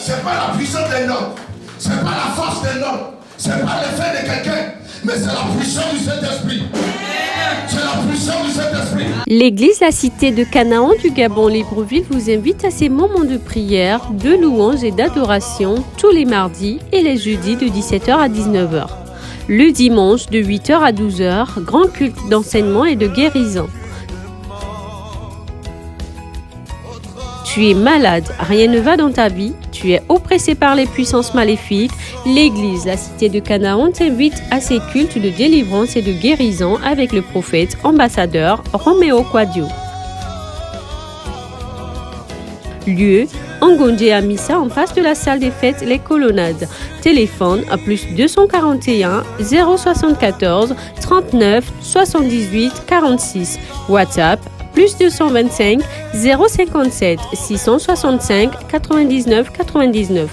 c'est pas la puissance d'un homme, c'est pas la force d'un homme, c'est pas l'effet de quelqu'un, mais c'est la puissance du Saint-Esprit. C'est la puissance du Saint-Esprit. L'église La Cité de Canaan du Gabon-Libreville vous invite à ces moments de prière, de louange et d'adoration tous les mardis et les jeudis de 17h à 19h. Le dimanche de 8h à 12h, grand culte d'enseignement et de guérison. Tu es malade, rien ne va dans ta vie, tu es oppressé par les puissances maléfiques, l'église La Cité de Canaan t'invite à ces cultes de délivrance et de guérison avec le prophète ambassadeur Roméo Quadio. Lieu, Ngondé à Missa en face de la salle des fêtes Les Colonnades. Téléphone à plus 241 074 39 78 46. WhatsApp plus 225 057 665 99 99.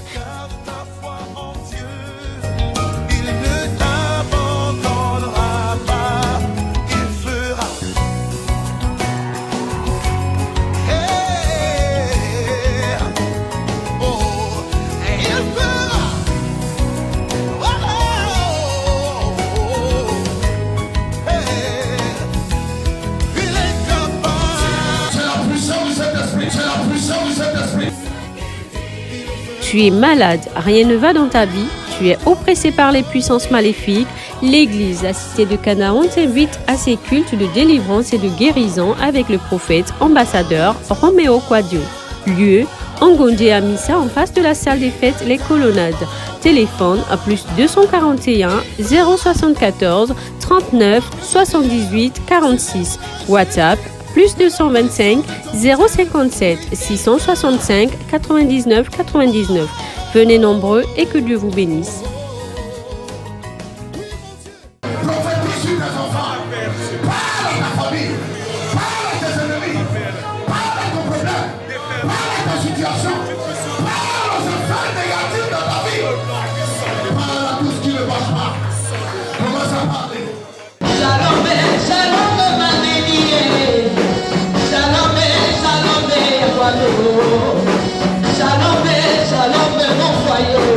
Tu es malade, rien ne va dans ta vie, tu es oppressé par les puissances maléfiques, l'église La Cité de Canaan t'invite à ces cultes de délivrance et de guérison avec le prophète ambassadeur Roméo Quadio. Lieu, Ngondé à Missa en face de la salle des fêtes Les Colonnades. Téléphone à plus 241 074 39 78 46. WhatsApp plus 225 057 665 99 99. Venez nombreux et que Dieu vous bénisse. Prophétise sur tes enfants. Parle à ta famille. Parle à tes ennemis. Parle à ton problème. Parle à ta situation. Parle aux affaires négatives dans ta vie. Parle à tout ce qui ne marche pas. Commence à parler. Shalom, shalom, ma bénie. Shalom, shalom, Shalom, shalom, mon foyer.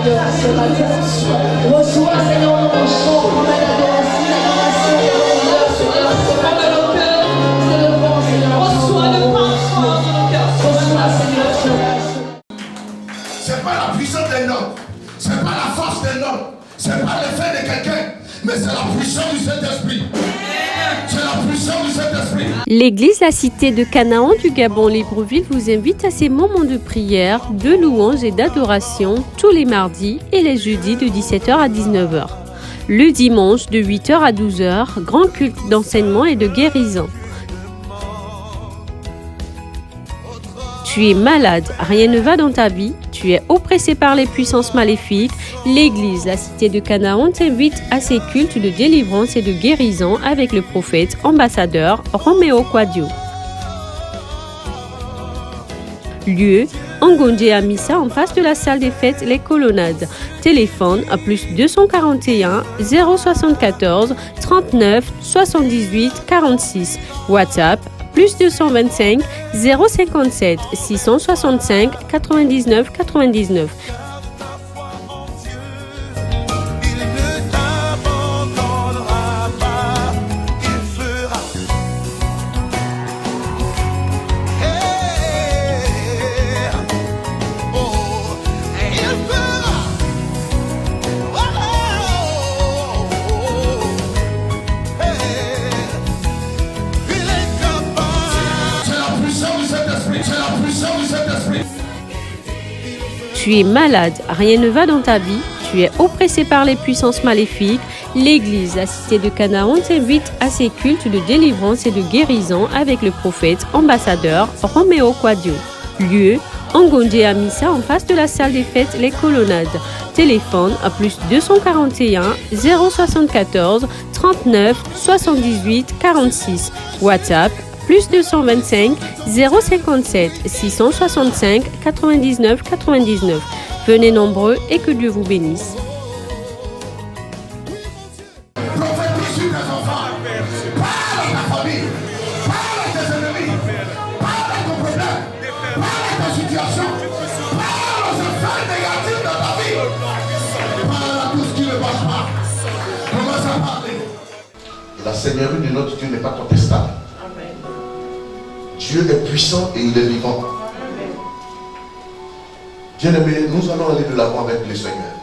cœur ce matin. Reçois, Seigneur, notre chant, promets l'adoration, l'honneur, Seigneur. Prends de nos cœurs, c'est le bon, Seigneur. Reçois le parfum de nos cœurs. Reçois, Seigneur, ce matin. C'est pas la puissance d'un homme, c'est pas la force d'un homme, c'est pas l'effet de quelqu'un, mais c'est la puissance du Saint-Esprit. C'est la puissance du Saint-Esprit. L'église La Cité de Canaan du Gabon Libreville vous invite à ces moments de prière, de louange et d'adoration tous les mardis et les jeudis de 17h à 19h. Le dimanche de 8h à 12h, grand culte d'enseignement et de guérison. Tu es malade, rien ne va dans ta vie, tu es oppressé par les puissances maléfiques, l'église La Cité de Canaan t'invite à ces cultes de délivrance et de guérison avec le prophète ambassadeur Roméo Quadio. Lieu, Ngondé à Missa en face de la salle des fêtes Les Colonnades. Téléphone à plus 241 074 39 78 46. WhatsApp plus 225 057 665 99 99. Tu es malade, rien ne va dans ta vie, tu es oppressé par les puissances maléfiques, l'église La Cité de Canaan t'invite à ces cultes de délivrance et de guérison avec le prophète ambassadeur Roméo Quadio. Lieu, Ngondé à Missa en face de la salle des fêtes Les Colonnades. Téléphone à plus 241 074 39 78 46. WhatsApp plus 225 057 665 99 99. Venez nombreux et que Dieu vous bénisse. Prophétise sur tes enfants. Parle à ta famille. Parle à tes ennemis. Parle à ton problème. Parle à ta situation. Parle aux affaires négatives dans ta vie. Parle à tout ce qui ne marche pas. Commence à parler. La seigneurie de notre Dieu n'est pas contestable. Dieu est puissant et il est vivant. Bien-aimés, nous allons aller de l'avant avec le Seigneur.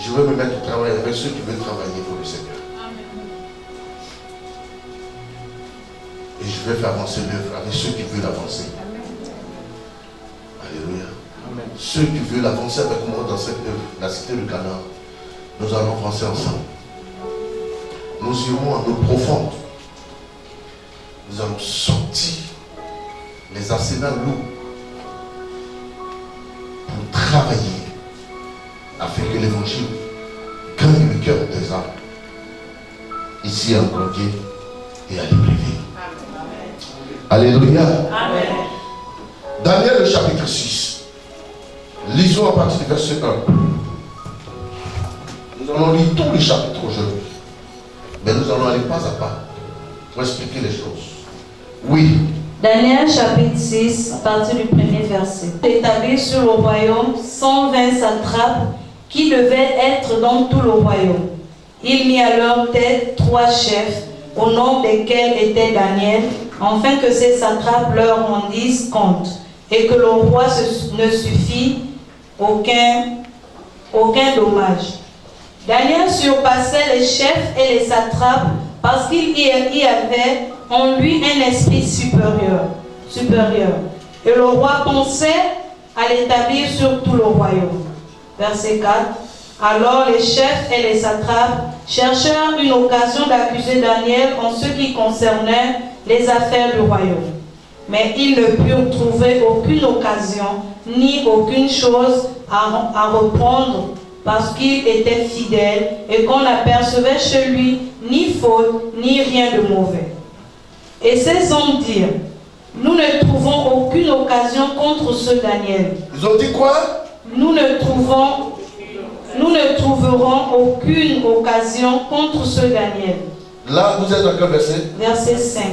Je veux me mettre au travail avec ceux qui veulent travailler pour le Seigneur. Et je vais faire avancer l'œuvre avec ceux qui veulent avancer. Alléluia. Amen. Ceux qui veulent avancer avec moi dans cette œuvre, la cité de Canaan, nous allons avancer ensemble. Nous irons en eau profonde. Nous allons sortir les arsenals lourds pour travailler afin que l'évangile gagne le cœur des âmes ici à Ngondé et à Libreville. Alléluia. Amen. Daniel, le chapitre 6. Lisons à partir du verset 1. Nous allons lire tous les chapitres aujourd'hui. Mais nous allons aller pas à pas pour expliquer les choses. Oui. Daniel chapitre 6, à partir du premier verset. Établi sur le royaume 120 satrapes qui devaient être dans tout le royaume. Il mit à leur tête 3 chefs, au nom desquels était Daniel, afin que ces satrapes leur rendissent compte, et que le roi ne suffit aucun dommage. Daniel surpassait les chefs et les satrapes parce qu'il y avait en lui un esprit supérieur. Et le roi pensait à l'établir sur tout le royaume. Verset 4. Alors les chefs et les satrapes cherchèrent une occasion d'accuser Daniel en ce qui concernait les affaires du royaume. Mais ils ne purent trouver aucune occasion ni aucune chose à reprendre parce qu'il était fidèle et qu'on n'apercevait chez lui ni faute ni rien de mauvais. Et ces hommes dirent, nous ne trouvons aucune occasion contre ce Daniel. Ils ont dit quoi? Nous ne trouverons aucune occasion contre ce Daniel. Là, vous êtes dans quel verset? Verset 5.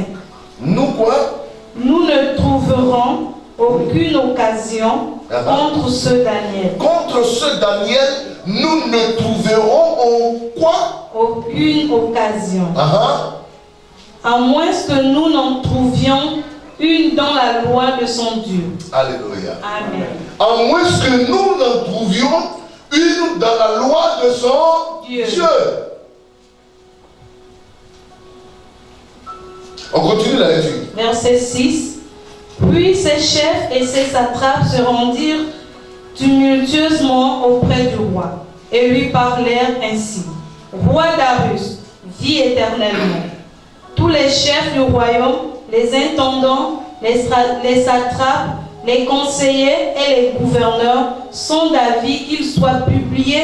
Nous quoi? Nous ne trouverons aucune occasion contre ce Daniel. Contre ce Daniel, nous ne trouverons quoi? Aucune occasion. Uh-huh. À moins que nous n'en trouvions une dans la loi de son Dieu. Alléluia. Amen. À moins que nous n'en trouvions une dans la loi de son Dieu. On continue la lecture. Verset 6. Puis ses chefs et ses satrapes se rendirent tumultueusement auprès du roi et lui parlèrent ainsi. Roi Darius, vis éternellement. Tous les chefs du royaume, les intendants, les satrapes, les conseillers et les gouverneurs sont d'avis qu'il soit publié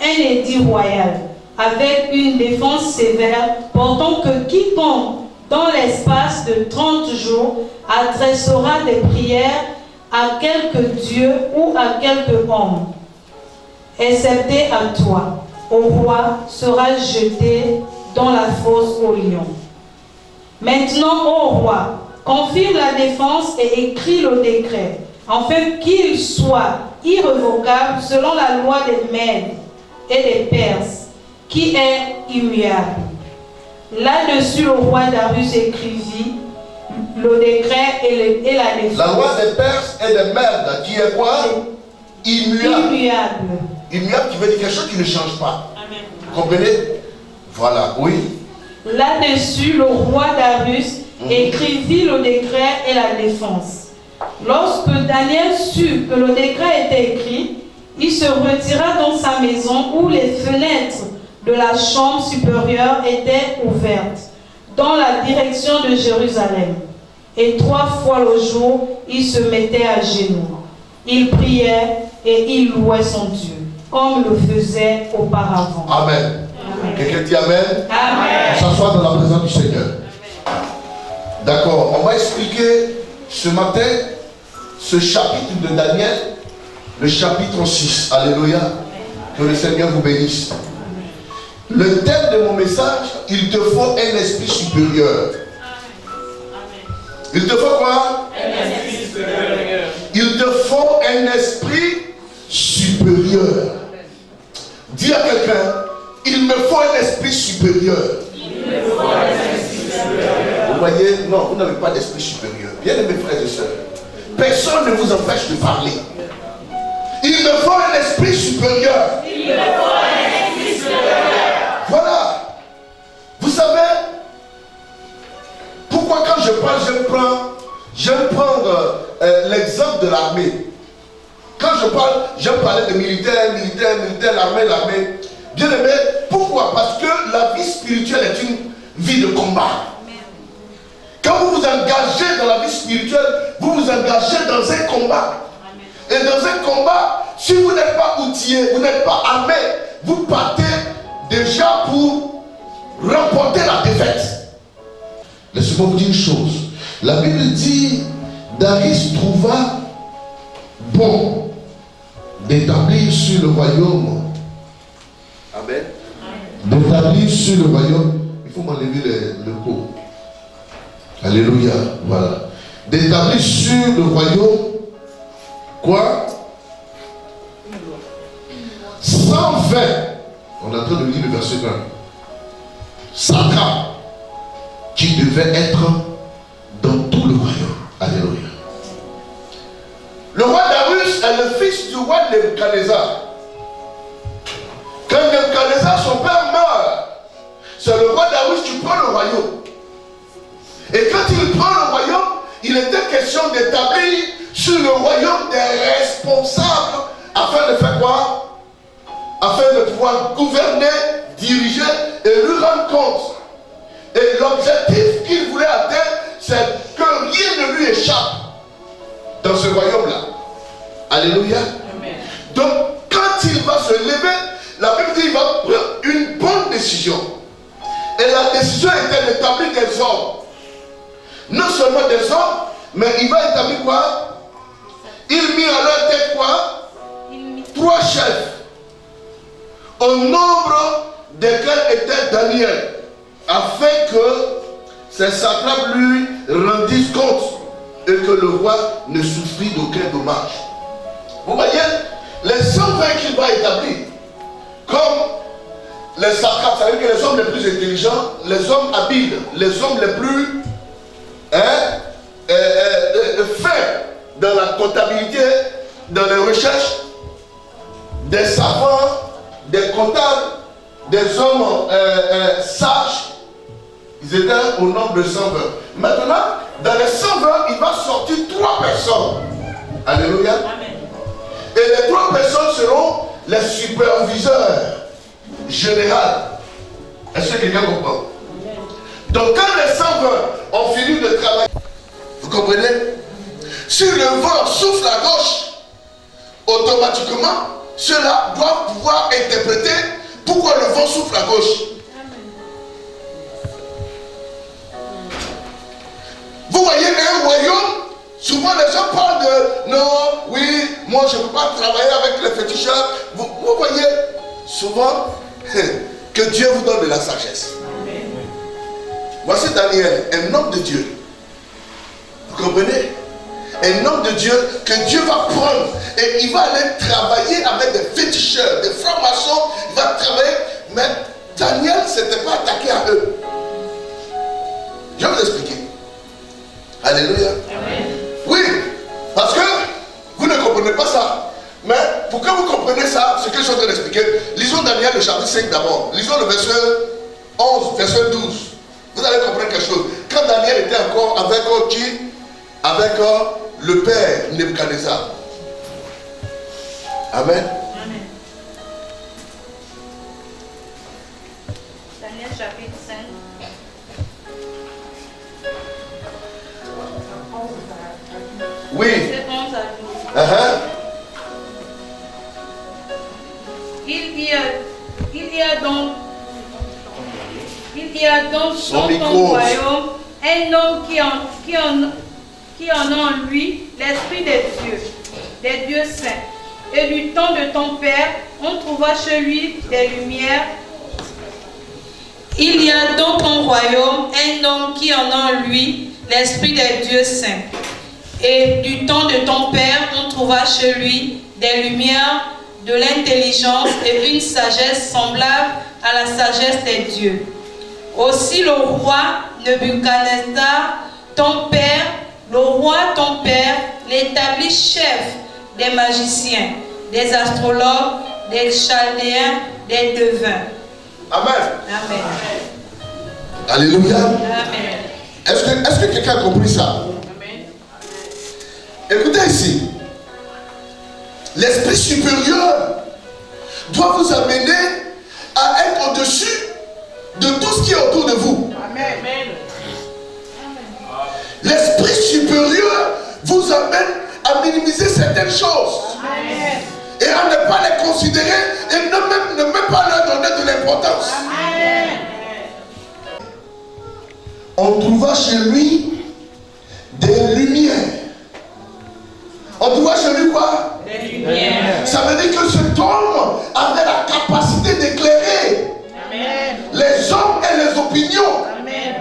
un édit royal avec une défense sévère portant que quiconque dans l'espace de 30 jours adressera des prières à quelque dieu ou à quelque homme, excepté à toi, au roi, sera jeté dans la fosse au lion. Maintenant, ô roi, confirme la défense et écris le décret, afin qu'il soit irrévocable selon la loi des Mèdes et des Perses, qui est immuable. Là-dessus, le roi Darius écrivit le décret et la défense. La loi des Perses et des Mèdes, qui est quoi? Immuable. Immuable qui veut dire quelque chose qui ne change pas. Amen. Vous comprenez? Voilà, oui. Là-dessus, le roi Darius écrivit le décret et la défense. Lorsque Daniel sut que le décret était écrit, il se retira dans sa maison où les fenêtres de la chambre supérieure étaient ouvertes dans la direction de Jérusalem. Et 3 fois le jour, il se mettait à genoux. Il priait et il louait son Dieu, comme le faisait auparavant. Amen. Amen. Quelqu'un dit Amen? Amen. On s'assoit dans la présence du Seigneur. D'accord, on va expliquer ce matin ce chapitre de Daniel, le chapitre 6. Alléluia. Que le Seigneur vous bénisse. Le thème de mon message, il te faut un esprit supérieur. Il te faut quoi? Un esprit supérieur. Il te faut un esprit supérieur. Dis à quelqu'un, il me faut un esprit supérieur. Il me faut un esprit supérieur. Vous voyez, non, vous n'avez pas d'esprit supérieur. Bien-aimés frères et sœurs, personne ne vous empêche de parler. Il me faut un esprit supérieur. Il me faut un esprit supérieur. Voilà. Vous savez, pourquoi quand je parle, j'aime prendre l'exemple de l'armée. Quand je parle, j'aime parler de militaire, l'armée. Bien aimé, pourquoi? Parce que la vie spirituelle est une vie de combat. Quand vous vous engagez dans la vie spirituelle, vous vous engagez dans un combat. Et dans un combat, si vous n'êtes pas outillé, vous n'êtes pas armé, vous partez déjà pour remporter la défaite. Laissez-moi vous dire une chose. La Bible dit, Darius trouva bon d'établir sur le royaume. Amen. D'établir sur le royaume. Il faut m'enlever le pot. Alléluia. Voilà. D'établir sur le royaume. Quoi? 120. On est en train de lire le verset 1. Satrapes qui devait être dans tout le royaume. Alléluia. Le roi Darius est le fils du roi Nebuchadnezzar. Quand Nebuchadnezzar, son père, meurt, c'est le roi Darius qui prend le royaume. Et quand il prend le royaume, il était question d'établir sur le royaume des responsables afin de faire quoi? Afin de pouvoir gouverner, diriger et lui rendre compte. Et l'objectif qu'il voulait atteindre, c'est que rien ne lui échappe dans ce royaume-là. Alléluia. Amen. Donc, quand il va se lever, la Bible dit qu'il va prendre une bonne décision. Et la décision était d'établir des hommes. Non seulement des hommes, mais il va établir quoi? Il mit à leur tête quoi? 3 chefs. Au nombre desquels était Daniel, afin que ses satrapes lui rendissent compte et que le roi ne souffrit d'aucun dommage. Vous voyez, les 120 qu'il va établir, comme les satrapes, ça veut dire que les hommes les plus intelligents, les hommes habiles, les hommes les plus fins dans la comptabilité, dans les recherches, des savants, des comptables, des hommes sages, ils étaient au nombre de 120. Maintenant, dans les 120, il va sortir 3 personnes. Alléluia. Amen. Et les 3 personnes seront les superviseurs généraux. Est-ce que quelqu'un comprend? Donc quand les 120 ont fini de travailler, vous comprenez? Si le vent souffle à gauche, automatiquement, ceux-là doivent pouvoir interpréter pourquoi le vent souffle à gauche. Vous voyez un royaume, souvent les gens parlent de non, oui, moi je ne peux pas travailler avec les féticheurs. Vous voyez, souvent, que Dieu vous donne de la sagesse. Voici Daniel, un homme de Dieu. Vous comprenez? Un homme de Dieu que Dieu va prendre et il va aller travailler avec des féticheurs, des francs-maçons. Il va travailler, mais Daniel ne s'était pas attaqué à eux. Je vais vous expliquer. Alléluia. Amen. Oui, parce que vous ne comprenez pas ça. Mais pour que vous compreniez ça, ce que je suis en train d'expliquer, lisons Daniel le chapitre 5 d'abord. Lisons le verset 11, verset 12. Vous allez comprendre quelque chose. Quand Daniel était encore avec qui? Avec le père Nebuchadnezzar. Amen. Amen. Daniel chapitre 5. Oui. Verset 11 à 12. Il y a donc dans ton royaume un homme qui en a en lui l'esprit des dieux saints. Et du temps de ton père, on trouva chez lui des lumières. Il y a dans ton royaume un homme qui en a en lui l'esprit des dieux saints. Et du temps de ton père, on trouva chez lui des lumières, de l'intelligence et une sagesse semblable à la sagesse des dieux. Aussi le roi Nebuchadnezzar, ton père, l'établit chef des magiciens, des astrologues, des chaldéens, des devins. Amen. Amen. Alléluia. Amen. Est-ce que quelqu'un a compris ça? Amen. Écoutez ici. L'esprit supérieur doit vous amener à être au-dessus de tout ce qui est autour de vous. Amen. L'esprit supérieur vous amène à minimiser certaines choses. Amen. Et à ne pas les considérer et ne même pas leur donner de l'importance. Amen. On trouva chez lui des lumières. On trouva chez lui quoi? Des lumières. Ça veut dire que cet homme avait la capacité d'éclairer les hommes et les opinions. Amen.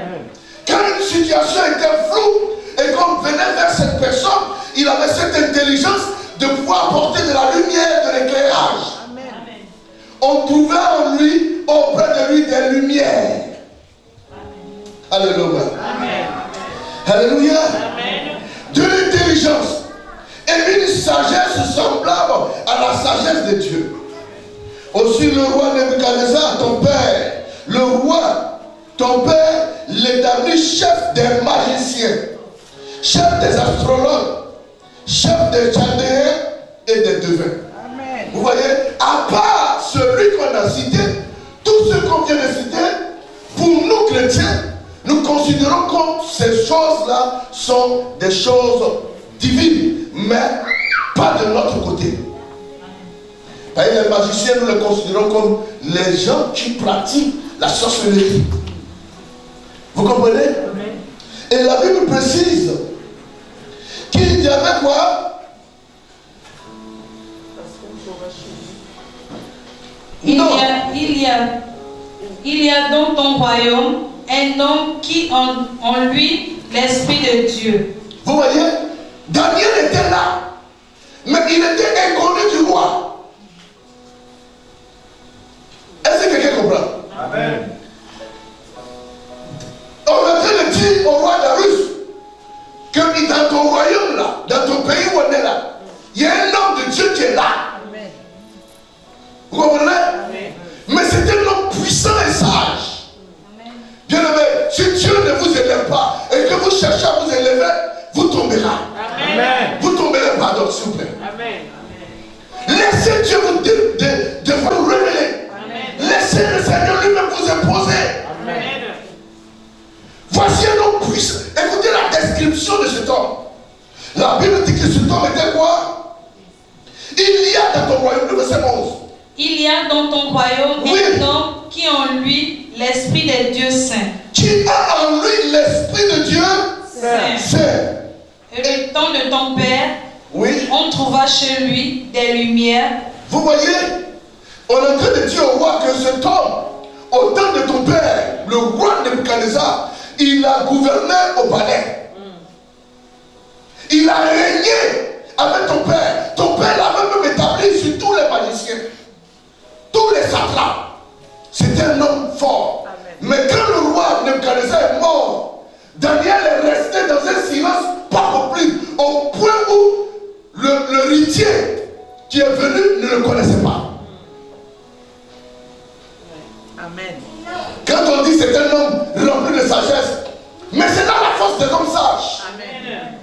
Quand une situation était floue et qu'on venait vers cette personne, il avait cette intelligence de pouvoir apporter de la lumière, de l'éclairage. Amen. On trouvait en lui, auprès de lui, des lumières. Alléluia. Amen. Alléluia. Amen. De l'intelligence et une sagesse semblable à la sagesse de Dieu. Aussi le roi Nebuchadnezzar, ton père, le roi, ton père, l'établit chef des magiciens, chef des astrologues, chef des chaldéens et des devins. Amen. Vous voyez, à part celui qu'on a cité, tout ce qu'on vient de citer, pour nous chrétiens, nous considérons que ces choses-là sont des choses divines, mais pas de notre côté. Les magiciens, nous les considérons comme les gens qui pratiquent la sorcellerie. Vous comprenez? Et la Bible précise qu'il y avait quoi? Il y a dans ton royaume un homme qui en lui l'esprit de Dieu. Vous voyez, Daniel était là, mais il était inconnu du roi. Est-ce que quelqu'un comprend? Amen. On va de dire au roi Darius que dans ton royaume là, dans ton pays où on est là, il y a un homme de Dieu qui est là. Amen. Vous comprenez? Amen. Mais c'est un homme puissant et sage. Bien aimé, si Dieu ne vous élève pas et que vous cherchez à vous élever, vous tomberez. Amen. Vous tomberez, pardon, s'il vous plaît. Amen. Laissez Dieu vous révéler. Amen. Laissez le Seigneur lui-même vous imposer. Amen. Voici un homme puissant. Écoutez la description de cet homme. La Bible dit que cet homme était quoi? Il y a dans ton royaume, le verset 11. Il y a dans ton royaume un homme qui a en lui l'esprit des dieux saints. Qui a en lui l'esprit de Dieu saint. Et le temps de ton père, on trouva chez lui des lumières. Vous voyez, on est en train de dire au roi que cet homme, au temps de ton père, le roi Nebuchadnezzar, il a gouverné au palais. Il a régné avec ton père. Ton père l'a même établi sur tous les magiciens, tous les satrapes. C'était un homme fort. Amen. Mais quand le roi Nebuchadnezzar est mort, Daniel est resté dans un silence pas compris, au point où l'héritier qui est venu ne le connaissait pas. Amen. Quand on dit c'est un homme rempli de sagesse, mais c'est dans la force des hommes sages. Amen.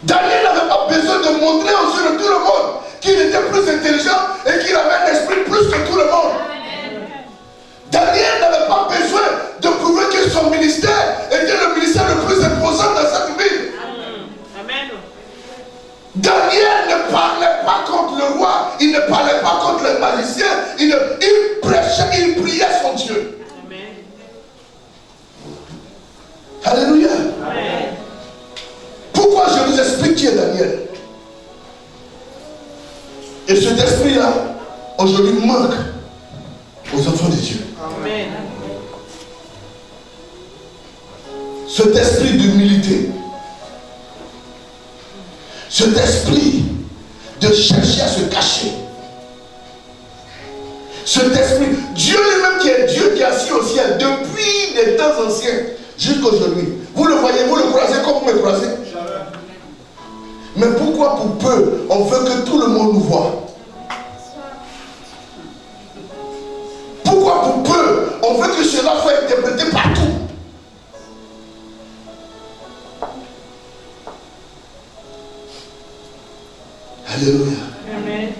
Daniel n'avait pas besoin de montrer aux yeux de tout le monde qu'il était plus intelligent et qu'il avait un esprit plus que tout le monde. Amen. Daniel n'avait pas besoin de prouver que son ministère était le ministère le plus imposant dans cette ville. Amen. Daniel ne parlait pas contre le roi, il ne parlait pas contre les magiciens, il prêchait, il priait son Dieu. Amen. Alléluia. Amen. Pourquoi je vous explique qui est Daniel? Et cet esprit-là, aujourd'hui, manque aux enfants de Dieu. Amen. Cet esprit d'humilité, cet esprit de chercher à se cacher, cet esprit, Dieu lui-même qui est Dieu qui est assis au ciel depuis les temps anciens jusqu'à aujourd'hui. Vous le voyez, vous le croisez comme vous me croisez. Mais pourquoi pour peu on veut que tout le monde nous voit? Pourquoi pour peu on veut que cela soit interprété partout? Alléluia. Amen.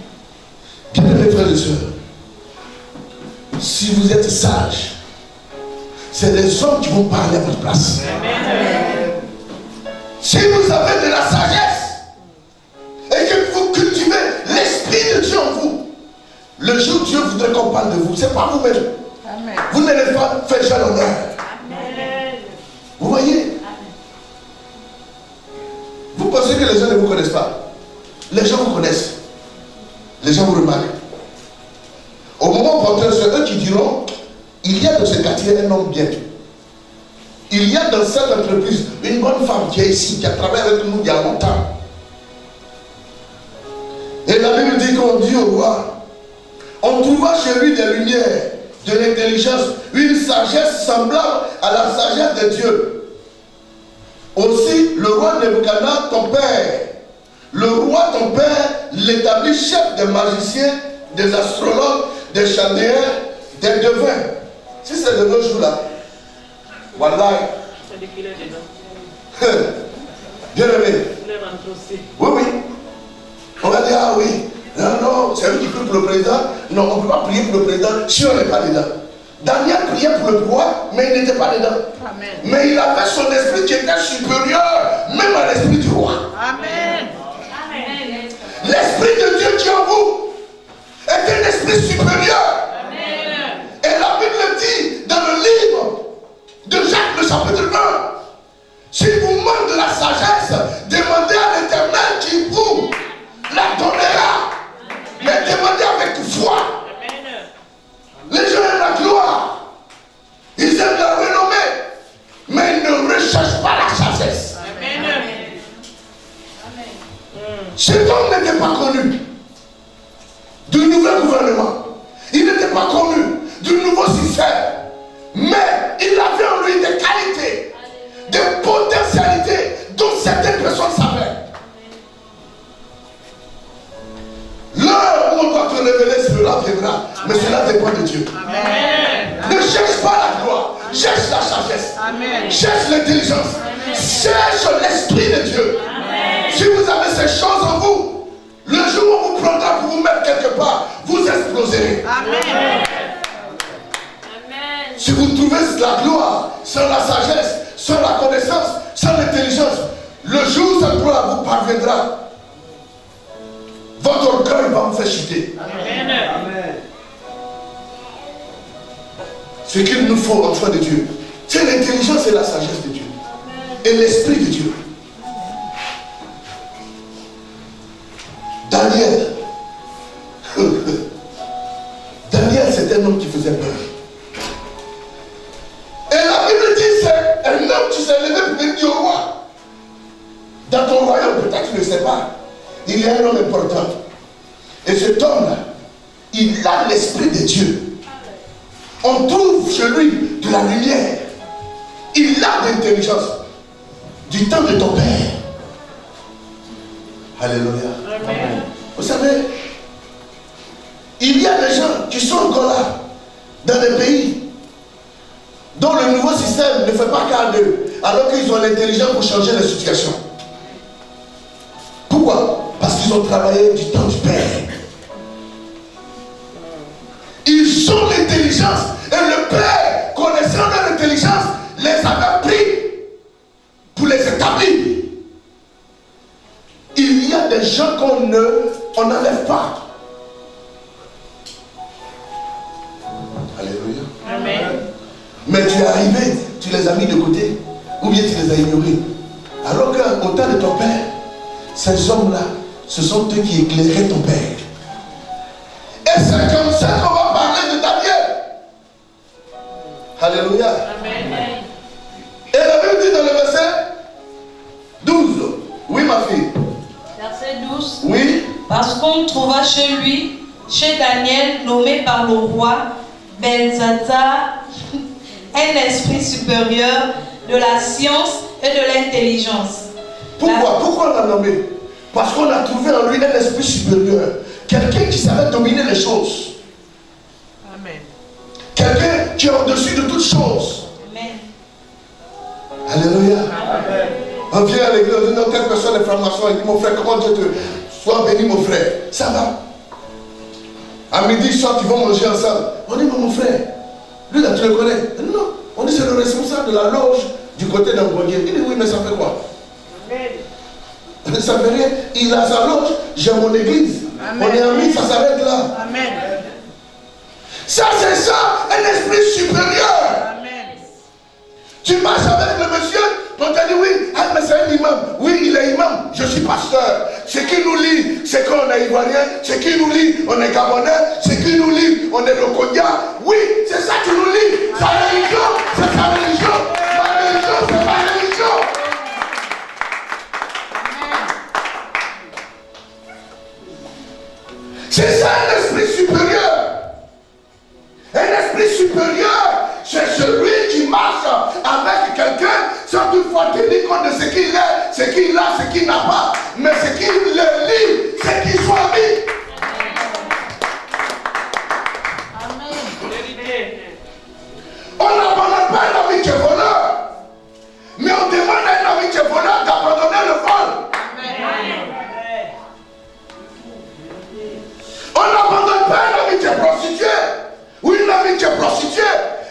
Bien-aimés frères et sœurs, si vous êtes sages, c'est les hommes qui vont parler à votre place. Amen. Si vous avez de la sagesse et que vous cultivez l'esprit de Dieu en vous, le jour où Dieu voudrait qu'on parle de vous, c'est pas vous-même. Amen. Vous n'allez pas faire jeune honneur. Amen. Vous voyez? Amen. Vous pensez que les gens ne vous connaissent pas? Les gens vous connaissent. Les gens vous remarquent. Au moment opportun, c'est eux qui diront, il y a dans ce quartier un homme bien. Il y a dans cette entreprise une bonne femme qui est ici, qui a travaillé avec nous il y a longtemps. Et la Bible dit qu'on dit au roi, on trouva chez lui des lumières, de l'intelligence, une sagesse semblable à la sagesse de Dieu. Aussi, le roi Nebuchadnezzar, ton père, le roi ton père l'établit chef des magiciens, des astrologues, des chaldéens, des devins. Si c'est de nos jours là, voilà. C'est qu'il est dedans. Bien aimé. Oui, oui. On va dire, ah oui. Non, c'est lui qui prie pour le président. Non, on ne peut pas prier pour le président si on n'est pas dedans. Daniel priait pour le roi, mais il n'était pas dedans. Amen. Mais il avait son esprit qui était supérieur, même à l'esprit du roi. Amen. L'esprit de Dieu qui est en vous est un esprit supérieur. Amen. Et la Bible dit dans le livre de Jacques, le chapitre 1, si vous manquez de la sagesse, demandez à l'Éternel qui vous la donnera. Mais demandez avec foi. Amen. Les gens aiment la gloire, ils aiment la renommée, mais ils ne recherchent pas la sagesse. Amen. n'était pas connu du nouvel gouvernement. Il n'était pas connu du nouveau système. Mais il avait en lui des qualités, des potentialités dont certaines personnes savaient. L'heure où on doit te révéler, cela viendra. Mais cela dépend de Dieu. Amen. Ne cherche pas la gloire, cherche la sagesse. Amen. Cherche l'intelligence. Cherche l'esprit de Dieu. Amen. Si vous avez ces choses en vous, le jour où on vous prendra pour vous mettre quelque part, vous exploserez. Amen. Si vous trouvez la gloire sans la sagesse, sans la connaissance, sans l'intelligence, le jour où cette gloire vous parviendra, votre orgueil va vous faire chuter. Amen. Ce qu'il nous faut, enfants de Dieu, c'est l'intelligence et la sagesse de Dieu. Et l'esprit de Dieu. Daniel. Daniel, c'est un homme qui faisait peur. Et la Bible dit, c'est un homme qui s'est levé pour venir au roi. Dans ton royaume, peut-être tu ne le sais pas. Il y a un homme important. Et cet homme-là, il a l'esprit de Dieu. On trouve chez lui de la lumière. Il a de l'intelligence. Du temps de ton père. Alléluia. Amen. Vous savez, il y a des gens qui sont encore là, dans des pays dont le nouveau système ne fait pas cas d'eux, alors qu'ils ont l'intelligence pour changer la situation. Pourquoi? Parce qu'ils ont travaillé du temps du Père. Ils ont l'intelligence. Et le Père, connaissant leur intelligence, les avait pris pour les établir. Il y a des gens qu'on n'enlève pas. Alléluia. Amen. Mais tu es arrivé, tu les as mis de côté, ou bien tu les as ignorés. Alors qu'au temps de ton Père, ces hommes-là, ce sont eux qui éclairaient ton Père. Et c'est comme ça qu'on va parler de Daniel. Alléluia. Amen. Et la Bible dit dans le verset 12. Oui, ma fille. Verset 12. Oui. Parce qu'on trouva chez lui, chez Daniel, nommé par le roi Belshazzar, un esprit supérieur de la science et de l'intelligence. Pourquoi on l'a nommé? Parce qu'on a trouvé en lui un esprit supérieur. Quelqu'un qui savait dominer les choses. Amen. Quelqu'un qui est au-dessus de toutes choses. Amen. Alléluia. Amen. On vient à l'église, on dit non, telle personne est franc-maçon. Il dit mon frère, comment Dieu te soit béni, mon frère. Ça va. À midi, ils sortent, ils vont manger ensemble. On dit mon frère, lui là, tu le connais? Non. On dit c'est le responsable de la loge du côté d'un grenier. Il dit oui, mais ça fait quoi? Amen. Ça fait rien. Il a sa loge, j'ai mon église. Amen. On est amis, ça s'arrête là. Amen. Ça, c'est ça, un esprit supérieur. Amen. Tu marches avec le monsieur, on t'a dit oui, ah, mais c'est un imam. Oui, il est imam, je suis pasteur. Ce qui nous lie, c'est qu'on est ivoirien. Ce qui nous lie, on est gabonais. Ce qui nous lie, on est locodia. Oui, c'est ça qui nous lie. Sa religion, c'est sa religion. Ma religion, c'est ma religion. C'est ça un esprit supérieur. Un esprit supérieur, c'est celui qui marche avec quelqu'un sans toutefois tenir compte de ce qu'il est, ce qu'il a, ce qu'il n'a pas. Mais ce qui le lie, c'est qu'il soit mis. On n'abandonne pas un ami qui est voleur. Mais on demande à un ami qui est voleur d'abandonner le vol. On n'abandonne pas un ami qui est prostitué ou une amie qui est prostituée,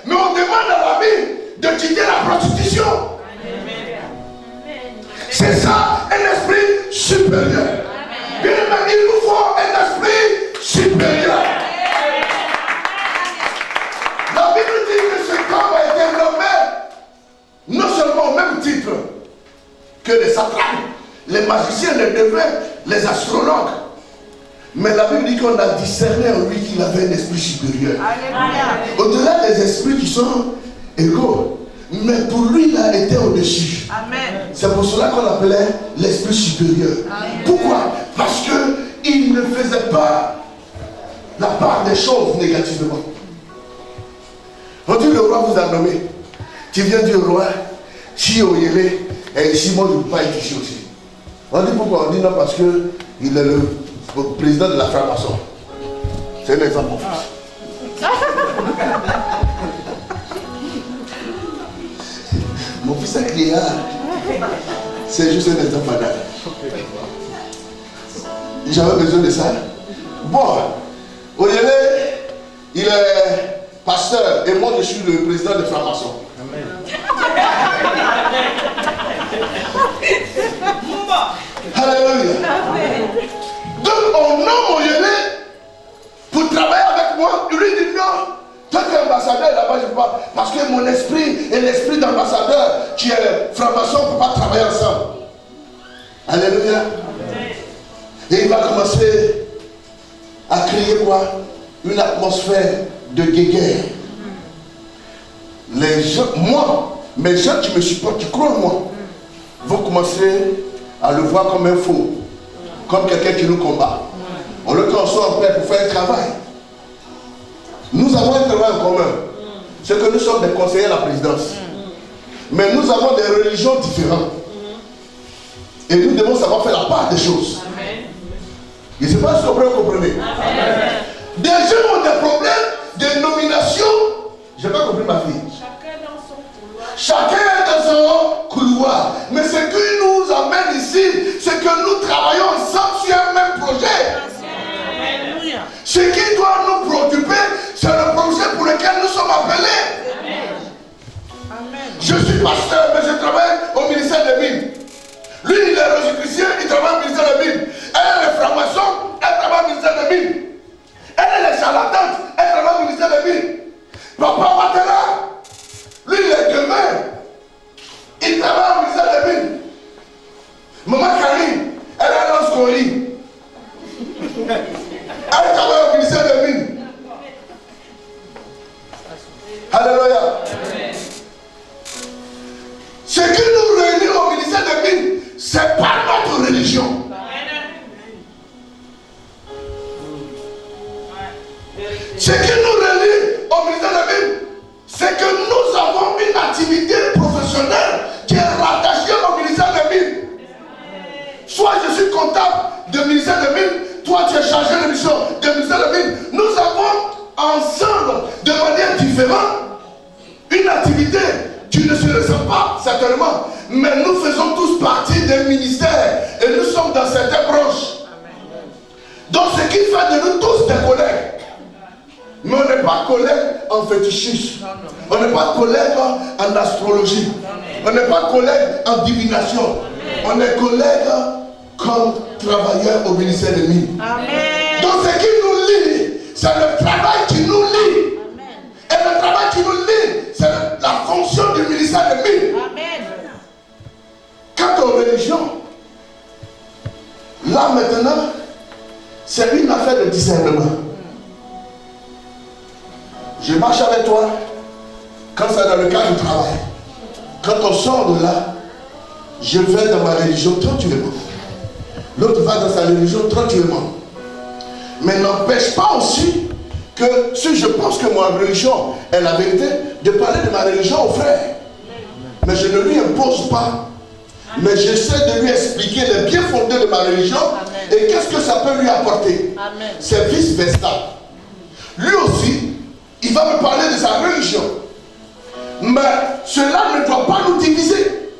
mais on demande à l'ami de quitter la prostitution. C'est ça, un esprit supérieur. Bien aimé, il nous faut un esprit supérieur. La Bible dit que cet homme a été nommé non seulement au même titre que les satrapes, les magiciens, les devins, les astrologues. Mais la Bible dit qu'on a discerné en lui qu'il avait un esprit supérieur. Au-delà des esprits qui sont égaux. Mais pour lui, il a été au-dessus. C'est pour cela qu'on l'appelait l'esprit supérieur. Amen. Pourquoi? Parce que il ne faisait pas la part des choses négativement. On dit le roi vous a nommé. Tu viens du roi, si Oyele, et ici moi je ne peux pas être ici aussi. On dit pourquoi? On dit non parce qu'il est le président de la franc-maçon. C'est un exemple mon fils. Mon fils a crié, c'est juste un exemple banal. J'avais besoin de ça. Bon, Oyele, il est pasteur et moi je suis le président des francs-maçons. Amen. Alléluia. Donc on nomme Oyele pour travailler avec moi. Il lui dit non. Toi tu es ambassadeur là-bas, je ne peux pas. Parce que mon esprit et l'esprit d'ambassadeur qui est franc-maçon ne peuvent pas travailler ensemble. Alléluia. Et il va commencer à créer quoi? Une atmosphère de guéguerre. Les gens, moi, mes gens qui me supportent, qui croient en moi, vont commencer à le voir comme un faux, comme quelqu'un qui nous combat. On le transforme en paix pour faire un travail. Nous avons un travail en commun. C'est que nous sommes des conseillers à la présidence. Mais nous avons des religions différentes. Et nous devons savoir faire la part des choses. Je ne sais pas si vous comprenez. Des gens ont des problèmes de nomination. Je n'ai pas compris ma fille. Chacun dans son couloir. Mais ce qui nous amène ici, c'est que nous travaillons ensemble sur un même projet. Ce qui doit nous préoccuper, c'est le projet pour lequel nous sommes appelés. Je suis pasteur, mais je travaille au ministère des Mines. Lui, il est rosicrucien, il travaille au ministère des Mines. Elle est franc-maçon, elle travaille au ministère des Mines. Elle est charlatante, elle travaille au ministère des Mines. Papa Watera, lui, il est demain. Il travaille au ministère des Mines. Maman Karine, elle est dans ce qu'on lit. Elle travaille au ministère des Mines. Alléluia. Ce qui nous réunit au ministère des Mines, c'est pas notre religion. Ce qui nous relie au ministère des Mines, c'est que nous avons une activité professionnelle qui est rattachée au ministère des Mines. Soit je suis comptable du ministère des Mines, toi tu es chargé de mission du ministère des Mines. Nous avons ensemble, de manière différente, une activité qui ne se ressent pas certainement, mais nous faisons tous partie des ministères et nous sommes dans certaines branches. Donc ce qui fait de nous tous des collègues. Mais on n'est pas collègues en fétichisme. On n'est pas collègues en astrologie. On n'est pas collègues en divination. On est collègues comme travailleurs au ministère des Mines. Donc ce qui nous lie, c'est le travail qui nous lie. Et le travail qui nous lie, c'est la fonction du ministère des Mines. Quant aux religions, là maintenant, c'est une affaire de discernement. Je marche avec toi quand c'est dans le cadre du travail. Quand on sort de là, je vais dans ma religion tranquillement. L'autre va dans sa religion tranquillement. Mais n'empêche pas aussi que si je pense que ma religion est la vérité, de parler de ma religion au frère. Mais je ne lui impose pas. Mais j'essaie de lui expliquer les bien fondés de ma religion. Et qu'est-ce que ça peut lui apporter. C'est vice versa. Lui aussi, il va me parler de sa religion. Mais cela ne doit pas nous diviser.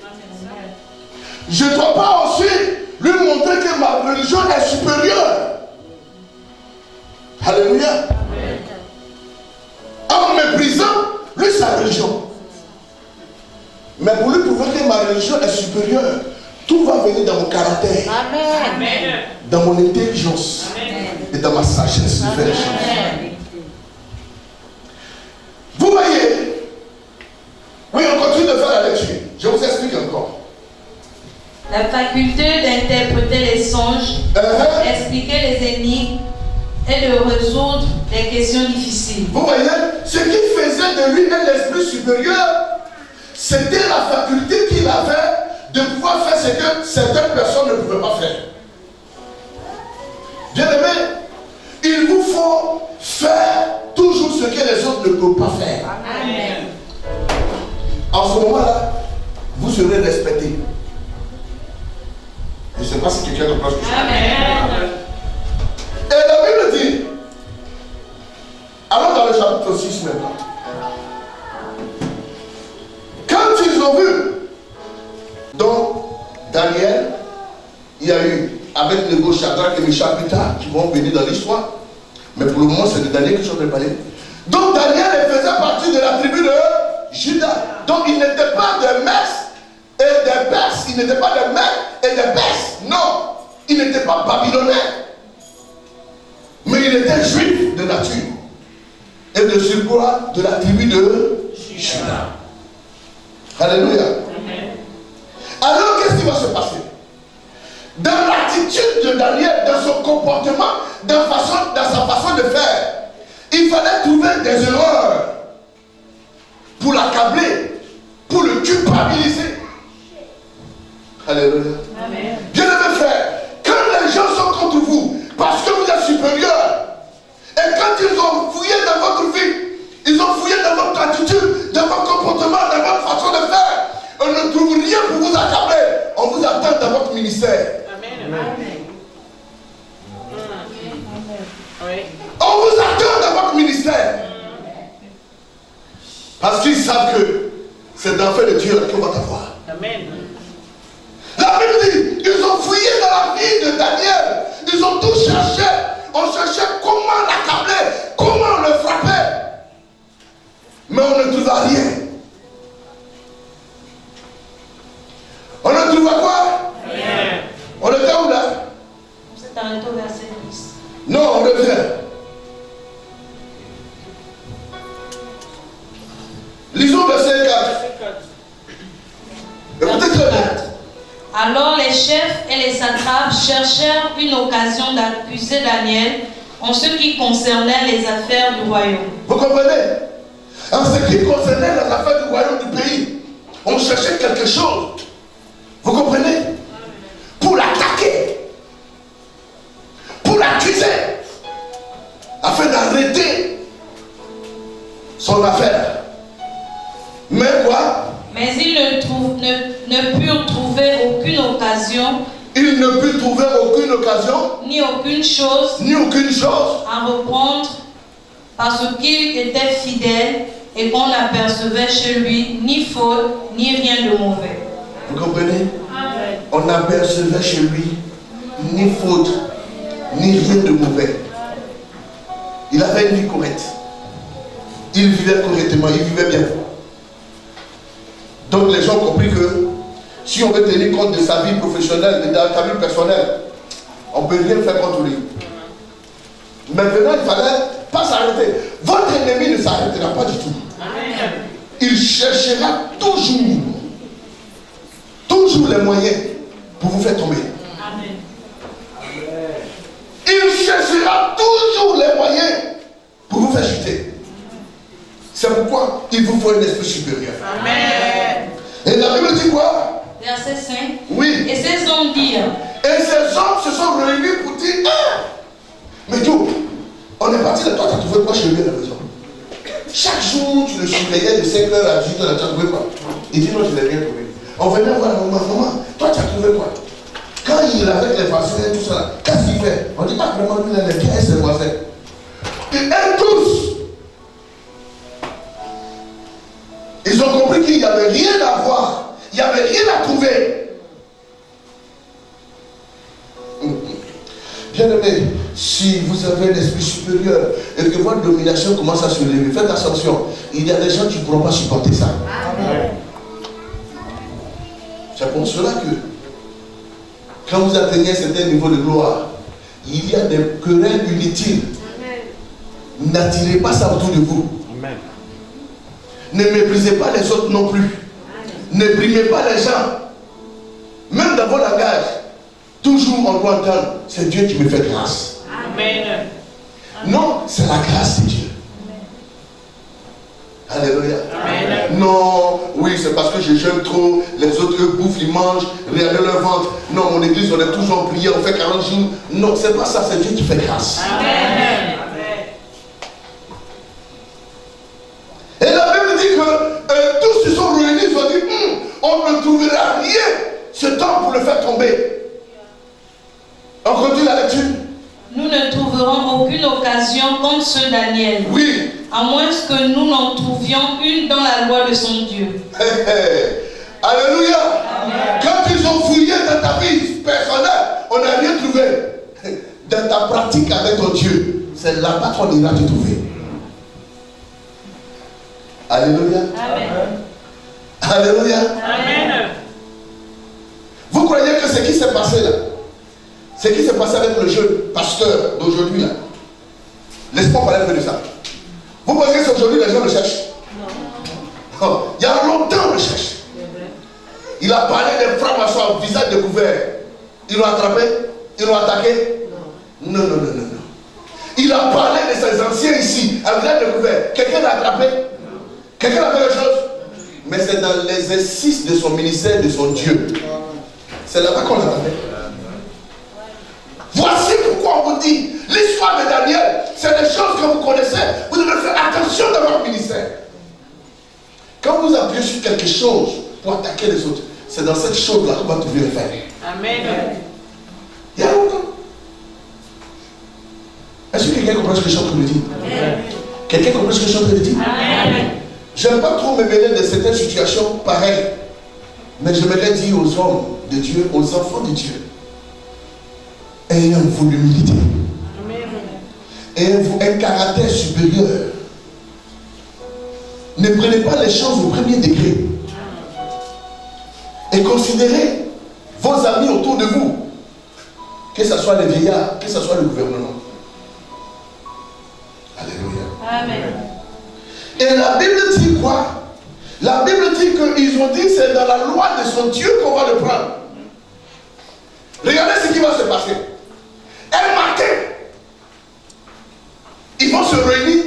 Je ne dois pas aussi lui montrer que ma religion est supérieure. Alléluia. En méprisant, lui, sa religion. Mais pour lui prouver que ma religion est supérieure, tout va venir dans mon caractère. Amen. Dans mon intelligence. Amen. Et dans ma sagesse de faire les choses. Vous voyez? Oui, on continue de faire la lecture. Je vous explique encore. La faculté d'interpréter les songes, expliquer les énigmes et de résoudre les questions difficiles. Vous voyez? Ce qui faisait de lui un esprit supérieur, c'était la faculté qu'il avait de pouvoir faire ce que certaines personnes ne pouvaient pas faire. Bien les autres ne peuvent pas faire. Amen. En ce moment-là, vous serez respecté. Je ne sais pas si quelqu'un comprend ce que je dis. Amen. Et la Bible dit, allons dans le chapitre 6 maintenant. Quand ils ont vu, donc Daniel, il y a eu avec le gauche Shadrach et Meshach plus tard qui vont venir dans l'histoire. Mais pour le moment, c'est de Daniel que je suis en train de parler. Donc Daniel faisait partie de la tribu de Juda. Donc il n'était pas de Mèdes et des Perses. Il n'était pas de Mèdes et des Perses. Non, il n'était pas babylonais. Mais il était juif de nature. Et de surcroît de la tribu de Juda. Alléluia. Alors qu'est-ce qui va se passer? Dans l'attitude de Daniel, dans son comportement, dans sa façon de faire, il fallait trouver des erreurs pour l'accabler, pour le culpabiliser. Alléluia. Bien-aimés frères, quand les gens sont contre vous, parce que vous êtes supérieurs, et quand ils ont fouillé dans votre vie, ils ont fouillé dans votre attitude, dans votre comportement, dans votre façon de faire, on ne trouve rien pour vous accabler. On vous attend dans votre ministère. On vous attend dans votre ministère. Parce qu'ils savent que c'est dans fait de Dieu qu'on va t'avoir. La Bible dit, ils ont fouillé dans la vie de Daniel. Ils ont tout cherché. On cherchait comment l'accabler, comment le frapper. Mais on ne trouva rien. On ne trouva quoi? Rien. On était où là? On s'est arrêté au verset 10. Non, on revient. Lisons verset 4. Écoutez très bien. Alors les chefs et les satrapes cherchèrent une occasion d'accuser Daniel en ce qui concernait les affaires du royaume. Vous comprenez? En ce qui concernait les affaires du royaume du pays, on cherchait quelque chose. Vous comprenez? Pour l'attaquer, pour l'accuser, afin d'arrêter son affaire. Mais quoi? Mais ils ne purent trouver aucune occasion, Il ne put trouver aucune occasion, ni aucune chose ni aucune chose, à reprendre, parce qu'il était fidèle et qu'on n'apercevait chez lui ni faute, ni rien de mauvais. vous comprenez? On n'apercevait chez lui ni faute, ni rien de mauvais. Il avait une vie correcte. Il vivait correctement, il vivait bien. Donc les gens ont compris que si on veut tenir compte de sa vie professionnelle et de sa vie personnelle, on ne peut rien faire contre lui. Maintenant, il ne fallait pas s'arrêter. Votre ennemi ne s'arrêtera pas du tout. Il cherchera toujours les moyens pour vous faire tomber. Il cherchera toujours les moyens pour vous faire chuter. C'est pourquoi il vous faut un esprit supérieur. Amen. Et la Bible dit quoi? Verset 5. Oui. Et ces hommes dirent, Et ces hommes se sont réunis pour dire, ah, mais Joe, on est parti de toi, tu as trouvé quoi chez lui à la maison? Chaque jour, tu le surveillais de 5h à 18h, tu as trouvé quoi? Il dit, non, je n'ai rien trouvé. On venait voir la maman, toi, tu as trouvé quoi? Quand il est avec les voisins et tout ça, qu'est-ce qu'il fait? On dit pas vraiment lui, il a les biens et ses voisins. Ils aiment tous. Ils ont compris qu'il n'y avait rien à voir. Il n'y avait rien à trouver. Bien-aimés, si vous avez l'esprit supérieur et que votre domination commence à se lever, faites attention. Il y a des gens qui ne pourront pas supporter ça. Amen. C'est pour cela que quand vous atteignez un certain niveau de gloire, il y a des querelles inutiles. N'attirez pas ça autour de vous. Amen. Ne méprisez pas les autres non plus. Ne brimez pas les gens. Même dans vos langages, toujours on doit entendre, c'est Dieu qui me fait grâce. Amen. Non, c'est la grâce de Dieu. Alléluia. Amen. Non, oui, c'est parce que je jeûne trop, les autres eux bouffent, ils mangent, regardez leur ventre. Non, mon église, on est toujours en prière, on fait 40 jours. Non, c'est pas ça, c'est Dieu qui fait grâce. Amen. ce temps pour le faire tomber. On continue la lecture. Nous ne trouverons aucune occasion comme ceux Daniel. Oui. À moins que nous n'en trouvions une dans la loi de son Dieu. Alléluia. Amen. Quand ils ont fouillé dans ta vie personnelle, on n'a rien trouvé. Dans ta pratique avec ton Dieu, c'est là-bas qu'on ira te trouver. Alléluia. Amen. Alléluia. Amen. Vous croyez que ce qui s'est passé là, ce qui s'est passé avec le jeune pasteur d'aujourd'hui là, laisse-moi parler un peu de ça. Vous pensez que c'est aujourd'hui les gens le cherchent? Non. Il y a longtemps on le cherche. Il a parlé des francs-maçons, visage découvert. Ils l'ont attrapé? Ils l'ont attaqué? Non, non, non, non, non. Il a parlé de ses anciens ici, à visage découvert. Quelqu'un l'a attrapé? Quelqu'un a fait quelque chose? Mais c'est dans l'exercice de son ministère, de son Dieu. C'est là-bas qu'on l'a attrapé. Voici pourquoi on vous dit, l'histoire de Daniel, c'est des choses que vous connaissez. Vous devez faire attention dans votre ministère. Quand vous appuyez sur quelque chose pour attaquer les autres, c'est dans cette chose-là qu'on va trouver le faire. Amen. Il y a longtemps. Est-ce que quelqu'un comprend ce que je suis en train de dire? Quelqu'un comprend ce que je suis en train de dire? Je n'aime pas trop me mêler de certaines situations pareilles. Mais j'aimerais dire aux hommes de Dieu, aux enfants de Dieu, ayez en vous l'humilité. Ayez en vous un caractère supérieur. Ne prenez pas les choses au premier degré. Et considérez vos amis autour de vous. Que ce soit les vieillards, que ce soit le gouvernement. Alléluia. Amen. Et la Bible dit quoi? La Bible dit qu'ils ont dit que c'est dans la loi de son Dieu qu'on va le prendre. Regardez ce qui va se passer. Un matin, ils vont se réunir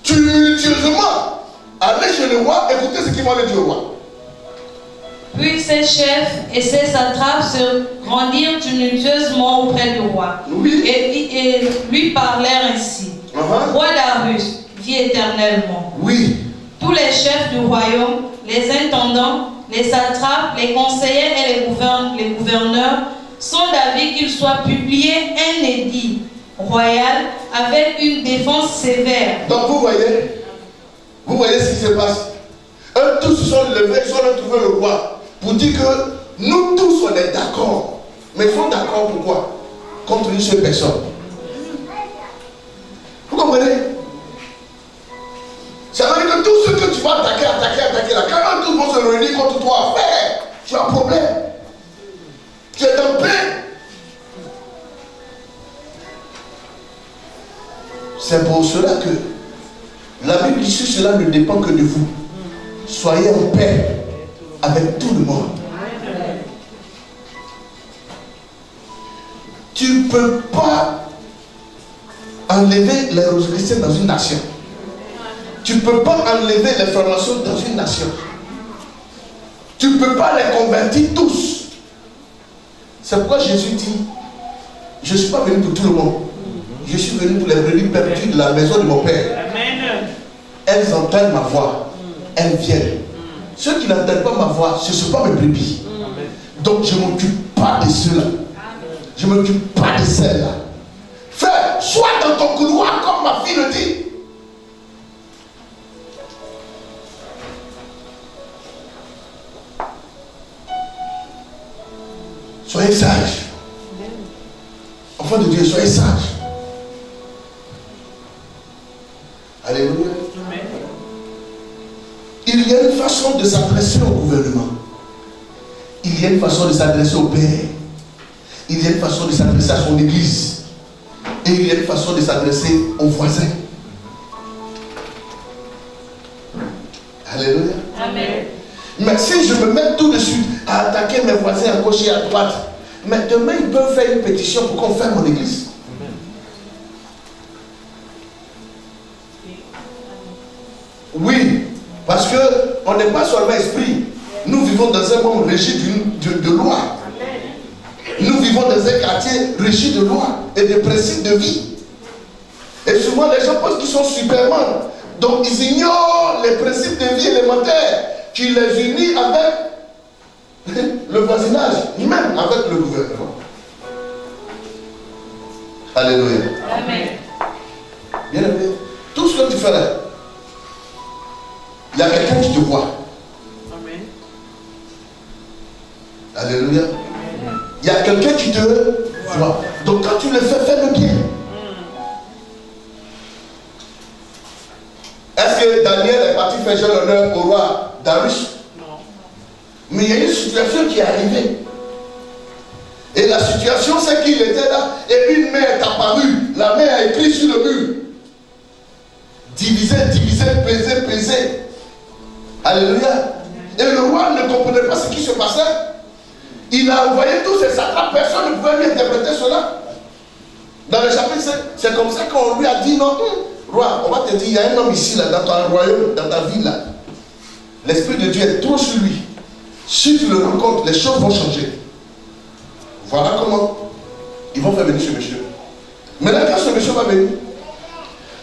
tumultueusement, aller chez le roi, écoutez ce qu'ils vont aller dire au roi. Puis ses chefs et ses satrapes se rendirent tumultueusement auprès du roi. Oui. Et lui parlèrent ainsi. Roi Darius, vis éternellement. Oui. Tous les chefs du royaume, les intendants, les satrapes, les conseillers et les gouverneurs sont d'avis qu'il soit publié un édit royal avec une défense sévère. Donc vous voyez ce qui se passe. Eux tous se sont levés, ils sont allés trouver le roi pour dire que nous tous on est d'accord. Mais ils sont d'accord pourquoi? Contre une seule personne. Vous comprenez? Ça veut dire que tout ce que tu vas attaquer là, quand tous vont se réunir contre toi, frère, tu as un problème. Tu es en paix. C'est pour cela que la Bible dit que cela ne dépend que de vous. Soyez en paix avec tout le monde. Tu ne peux pas enlever les chrétiens dans une nation. Tu ne peux pas enlever les francs-maçons dans une nation. Tu ne peux pas les convertir tous. C'est pourquoi Jésus dit, je ne suis pas venu pour tout le monde. Je suis venu pour les brebis perdues de la maison de mon Père. Elles entendent ma voix. Elles viennent. Ceux qui n'entendent pas ma voix, ce ne sont pas mes brebis. Donc je ne m'occupe pas de ceux-là. Je ne m'occupe pas de celles-là. Frère, sois dans ton couloir comme ma fille le dit. Soyez sages. Enfants de Dieu, soyez sages. Alléluia. Il y a une façon de s'adresser au gouvernement. Il y a une façon de s'adresser au Père. Il y a une façon de s'adresser à son église. Et il y a une façon de s'adresser aux voisins. Alléluia. Amen. Mais si je me mets tout de suite à attaquer mes voisins à gauche et à droite, mais demain ils peuvent faire une pétition pour qu'on ferme mon église. Oui, parce qu'on n'est pas seulement esprit. Nous vivons dans un monde régi de loi. Nous vivons dans un quartier régi de loi et de principes de vie. Et souvent les gens pensent qu'ils sont Superman. Donc ils ignorent les principes de vie élémentaires qui les unissent avec le voisinage, même avec le gouvernement. Alléluia. Amen. Bien aimé, tout ce que tu fais là, il y a quelqu'un qui te voit. Amen. Alléluia. Il y a quelqu'un qui te voit. Donc quand tu le fais, fais-le bien. Est-ce que Daniel est parti faire l'honneur au roi Darius? Non. Mais il y a une situation qui est arrivée. Et la situation, c'est qu'il était là et une main est apparue. La main a écrit sur le mur. Diviser, diviser, peser, peser. Alléluia. Et le roi ne comprenait pas ce qui se passait. Il a envoyé tous ses satrapes. Personne ne pouvait lui interpréter cela. Dans le chapitre 5, c'est comme ça qu'on lui a dit non. Roi, on va te dire, il y a un homme ici, là, dans ton royaume, dans ta ville, là. L'Esprit de Dieu est trop sur lui. Si tu le rencontres, les choses vont changer. Voilà comment ils vont faire venir ce monsieur. Maintenant, quand ce monsieur va venir,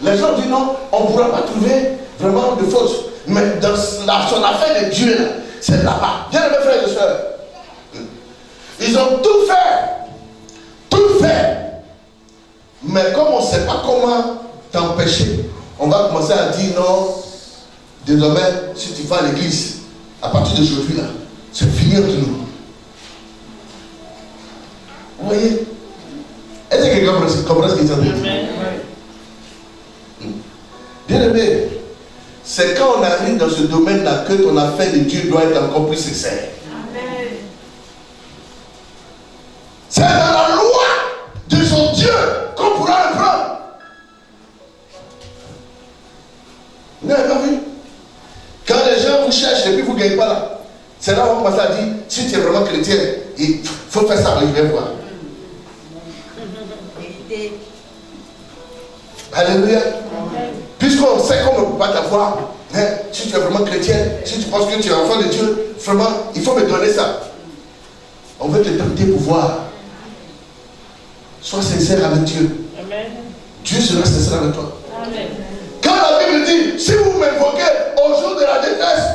les gens disent non, on ne pourra pas trouver vraiment de faute. Mais dans son affaire de Dieu, là, c'est là-bas. Bien mes frères et sœurs. Ils ont tout fait. Tout fait. Mais comme on ne sait pas comment t'empêcher, on va commencer à dire non, désormais, si tu vas à l'église, à partir d'aujourd'hui là, c'est fini entre nous. Vous voyez? Est-ce que quelqu'un comprend ce qu'il est en train de dire? Bien aimé, c'est quand on arrive dans ce domaine-là que ton affaire de Dieu doit être encore plus sincère. C'est dans la loi de son Dieu qu'on pourra le prendre. Vous n'avez pas vu? Quand les gens vous cherchent et puis vous ne gagnez pas là, c'est là où on commence à dire, si tu es vraiment chrétien, il faut faire ça, je vais voir. Alléluia. Puisqu'on sait qu'on ne peut pas t'avoir, hein, si tu es vraiment chrétien, si tu penses que tu es enfant de Dieu, vraiment, il faut me donner ça. On veut te tenter pour voir. Sois sincère avec Dieu. Amen. Dieu sera sincère avec toi. Amen. Quand la Bible dit, si vous m'invoquez au jour de la détresse,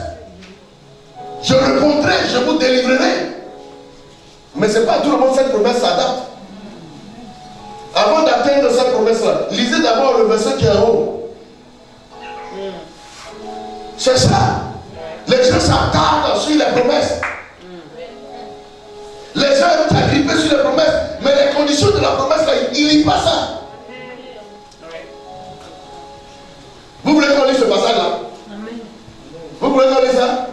je répondrai, je vous délivrerai. Mais ce n'est pas tout le monde, cette promesse s'adapte. Avant d'atteindre cette promesse-là, lisez d'abord le verset qui est en haut. C'est ça. Les gens s'attardent sur les promesses. Les gens aiment s'agripper sur les promesses, mais les conditions de la promesse, là, ils ne lisent pas ça. Vous voulez qu'on lise ce passage-là? Vous voulez qu'on lise ça?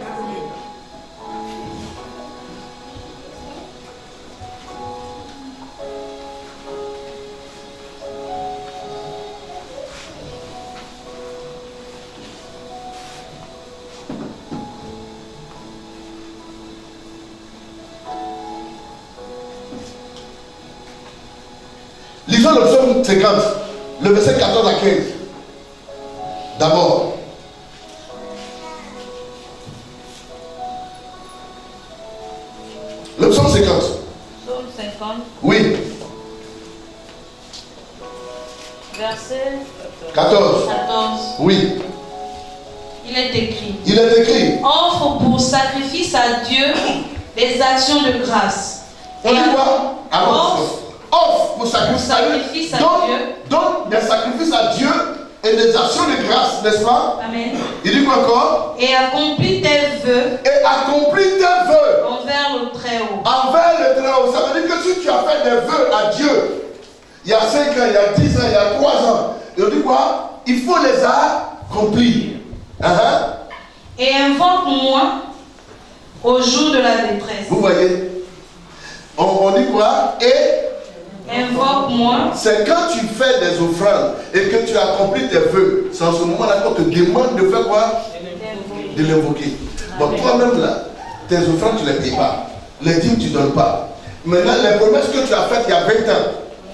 Lisons le psaume 50, le verset 14 à 15. D'abord. Le psaume 50. Psaume 50. Oui. Verset 14. 14. Oui. Il est écrit. Il est écrit. Offre pour sacrifice à Dieu des actions de grâce. On dit quoi? Offre pour sacrifice à Dieu. Donc des sacrifices à Dieu et des actions de grâce, n'est-ce pas? Amen. Il dit quoi encore? Et accomplis tes vœux. Et accomplis tes vœux. Envers le Très-Haut. Envers le Très-Haut. Ça veut dire que si tu as fait des vœux à Dieu, il y a 5 ans, il y a 10 ans, il y a 3 ans, il dit quoi? Il faut les accomplir. Et invoque-moi au jour de la détresse. Vous voyez? On dit quoi? Et invoque-moi. C'est quand tu fais des offrandes et que tu accomplis tes vœux, c'est en ce moment-là qu'on te demande de faire quoi? De l'invoquer. Bon, toi-même là, tes offrandes tu ne les payes pas. Les dîmes tu ne donnes pas. Maintenant, les promesses que tu as faites il y a 20 ans,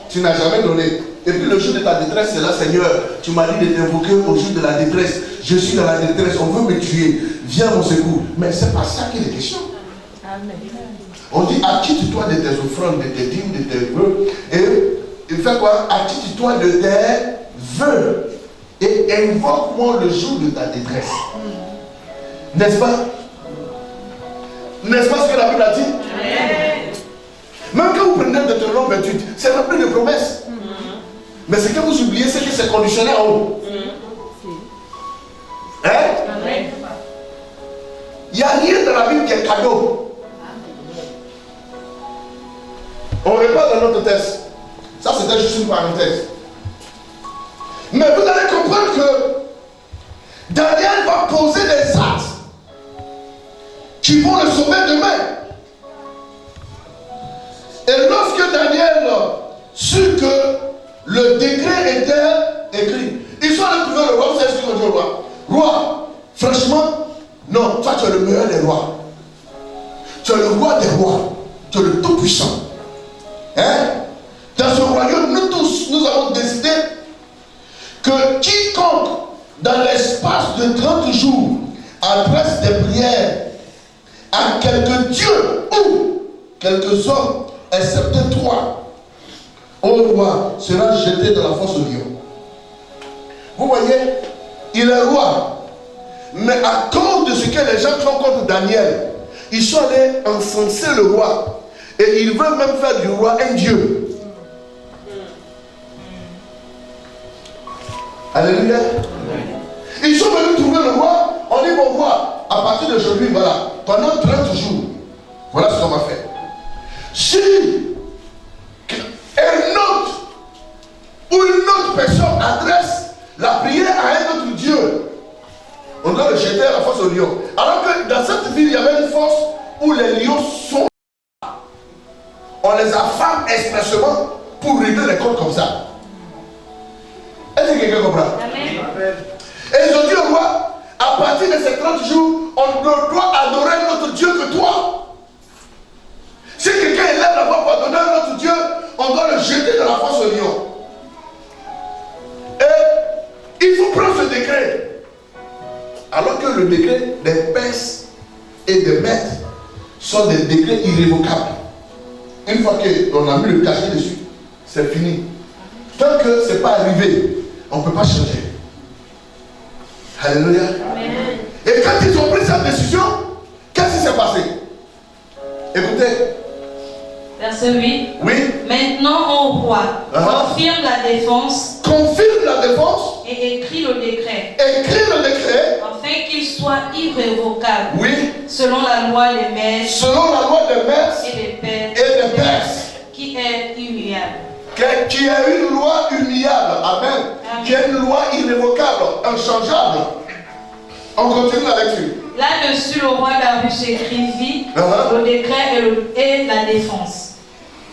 tu n'as jamais donné. Et puis le jour de ta détresse, c'est là, Seigneur, tu m'as dit de t'invoquer au jour de la détresse. Je suis dans la détresse, on veut me tuer. Viens à mon secours. Mais c'est pas ça qu'il est question. Amen. On dit acquitte-toi de tes offrandes, de tes dîmes, de tes vœux. Et fais quoi? Acquitte-toi de tes vœux. Et invoque-moi le jour de ta détresse. N'est-ce pas? N'est-ce pas ce que la Bible a dit? Même quand vous prenez Deutéronome 28, c'est rempli de promesses. Mais ce que vous oubliez, c'est que c'est conditionné en haut. Hein? Il n'y a rien dans la Bible qui est cadeau. On répond dans notre texte. Ça, c'était juste une parenthèse. Mais vous allez comprendre que Daniel va poser des actes qui vont le sauver demain. Et lorsque Daniel sut que le décret était écrit, ils sont allés trouver le roi. Vous savez ce qu'ils ont dit au roi? Roi, franchement, non, toi tu es le meilleur des rois. Tu es le roi des rois. Tu es le tout-puissant. Hein? Dans ce royaume, nous tous, nous avons décidé que quiconque, dans l'espace de 30 jours, adresse des prières à quelques dieux ou quelques hommes, excepté toi, ô roi, sera jeté dans la fosse au lion. Vous voyez, il est roi. Mais à cause de ce que les gens font contre Daniel, ils sont allés encenser le roi. Et ils veulent même faire du roi un dieu. Alléluia. Ils sont venus trouver le roi. On dit, mon roi, à partir d'aujourd'hui, voilà, pendant 30 jours, voilà ce qu'on va faire. Si un autre ou une autre personne adresse la prière à un autre Dieu, on doit le jeter à la fosse au lion. Alors que dans cette ville, il y avait une fosse où les lions sont. On les affame expressement pour régler les comptes comme ça. Est-ce que quelqu'un comprend? Et ils ont dit au roi, à partir de ces 30 jours, on ne doit adorer notre Dieu que toi. Si quelqu'un élève la voix pour adorer notre Dieu, on doit le jeter dans la fosse au lion. Et il faut prendre ce décret. Alors que le décret des Perses et des Mèdes sont des décrets irrévocables. Une fois qu'on a mis le cachet dessus, c'est fini. Tant que ce n'est pas arrivé, on ne peut pas changer. Alléluia. Amen. Et quand ils ont pris cette décision, qu'est-ce qui s'est passé? Écoutez. Verset 8. Oui. Maintenant, ô roi, confirme la défense. Confirme la défense. Et écris le décret. Écris le décret. Afin qu'il soit irrévocable. Oui. Selon la loi des Mèdes. Selon la loi des Mèdes. Et des Perses. Et des Perses. Qui est immuable. Qui est une loi immuable. Amen. Amen. Qui est une loi irrévocable, inchangeable. On continue la lecture. Là-dessus, le roi Darius écrivit le décret et la défense.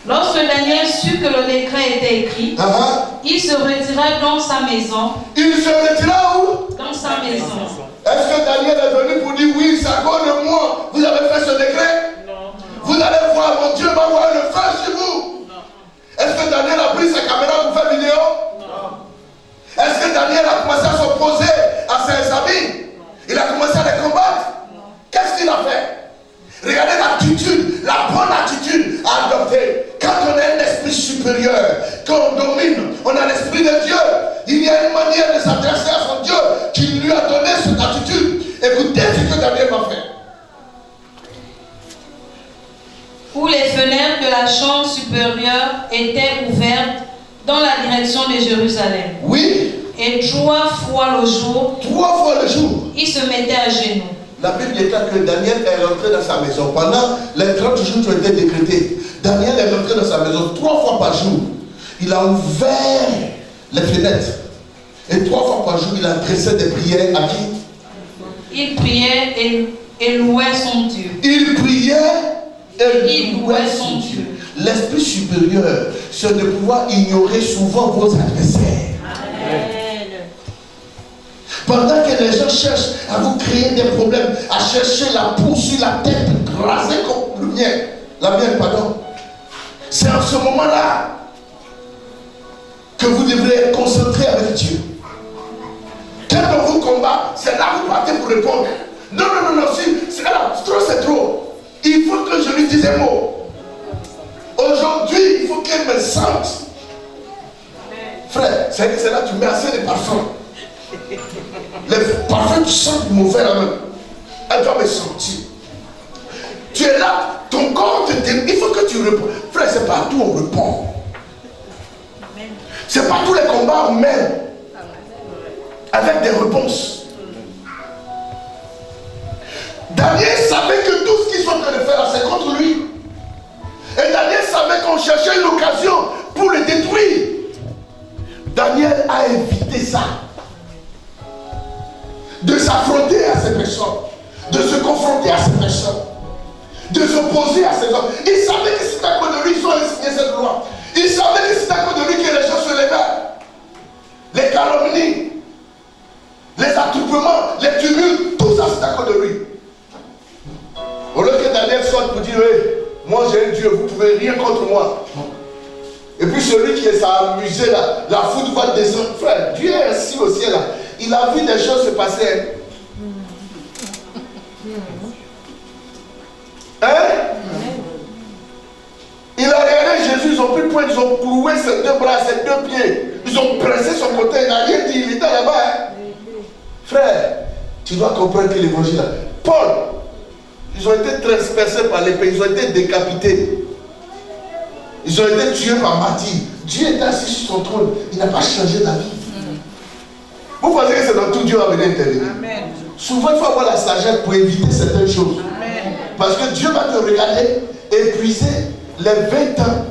Lorsque Daniel sut que le décret était écrit, il se retira dans sa maison. Il se retira où? Dans sa maison. Est-ce que Daniel est venu pour dire oui, c'est à cause de moi, vous avez fait ce décret? Non. Vous allez voir, mon Dieu va voir le feu sur vous. Non. Est-ce que Daniel a pris sa caméra pour faire vidéo? Non. Est-ce que Daniel a commencé à s'opposer à ses amis? Il a commencé à les combattre. Qu'est-ce qu'il a fait? Regardez l'attitude, la bonne attitude à adopter. Quand on a un esprit supérieur, quand on domine, on a l'esprit de Dieu. Il y a une manière de s'adresser à son Dieu qui lui a donné cette attitude. Écoutez ce que Daniel va faire. Où les fenêtres de la chambre supérieure étaient ouvertes dans la direction de Jérusalem. Oui. Et 3 fois le jour, il se mettait à genoux. La Bible déclare que Daniel est rentré dans sa maison. Pendant les 30 jours qui ont été décrétés, Daniel est rentré dans sa maison 3 fois par jour. Il a ouvert les fenêtres. Et 3 fois par jour, il adressait des prières à qui? Il priait et louait son Dieu. Il priait et il louait son Dieu. L'esprit supérieur, c'est de pouvoir ignorer souvent vos adversaires. Amen. Pendant que les gens cherchent à vous créer des problèmes, à chercher la peau sur la tête, rasée comme le miel, la mienne, pardon. C'est en ce moment-là que vous devrez être concentré avec Dieu. Quand on vous combat, c'est là que vous partez pour répondre. Non, c'est là, c'est trop. Il faut que je lui dise un mot. Aujourd'hui, il faut qu'elle me sente. Frère, c'est là que tu mets assez de parfum. Les parfums, tu sens mauvais là même. Elle doit me sentir. Tu Tu es là, ton corps te dit, il faut que tu réponds. Frère, c'est pas tout on répond. C'est pas tous les combats on mène avec des réponses. Daniel savait que tout ce qu'ils sont en train de faire là, c'est contre lui. Et Daniel savait qu'on cherchait une occasion pour le détruire. Daniel a évité ça. De s'affronter à ces personnes. De se confronter à ces personnes. De s'opposer à ces hommes. Il savait que c'est à cause de lui qu'ils ont signé cette loi. Il savait que c'est à cause de lui que les gens se levaient. Les calomnies, les attroupements, les tumultes, tout ça c'est à cause de lui. Au lieu que Daniel sorte pour dire, hey, moi j'ai un Dieu, vous ne pouvez rien contre moi. Et puis celui qui s'est amusé là, la foudre va descendre. Frère, Dieu est assis au ciel là. Il a vu des choses se passer. Hein? Il a regardé Jésus, ils ont pris point, ils ont cloué ses deux bras, ses deux pieds. Ils ont pressé son côté, il n'a rien dit, il était là-bas. Hein? Frère, tu dois comprendre que l'évangile là. Paul, ils ont été transpercés par l'épée, ils ont été décapités. Ils ont été tués par martyrs. Dieu est assis sur son trône, il n'a pas changé d'avis. Vous pensez que c'est dans tout Dieu à venir intervenir? Souvent, il faut avoir la sagesse pour éviter certaines choses. Amen. Parce que Dieu va te regarder, épuiser les 20 ans.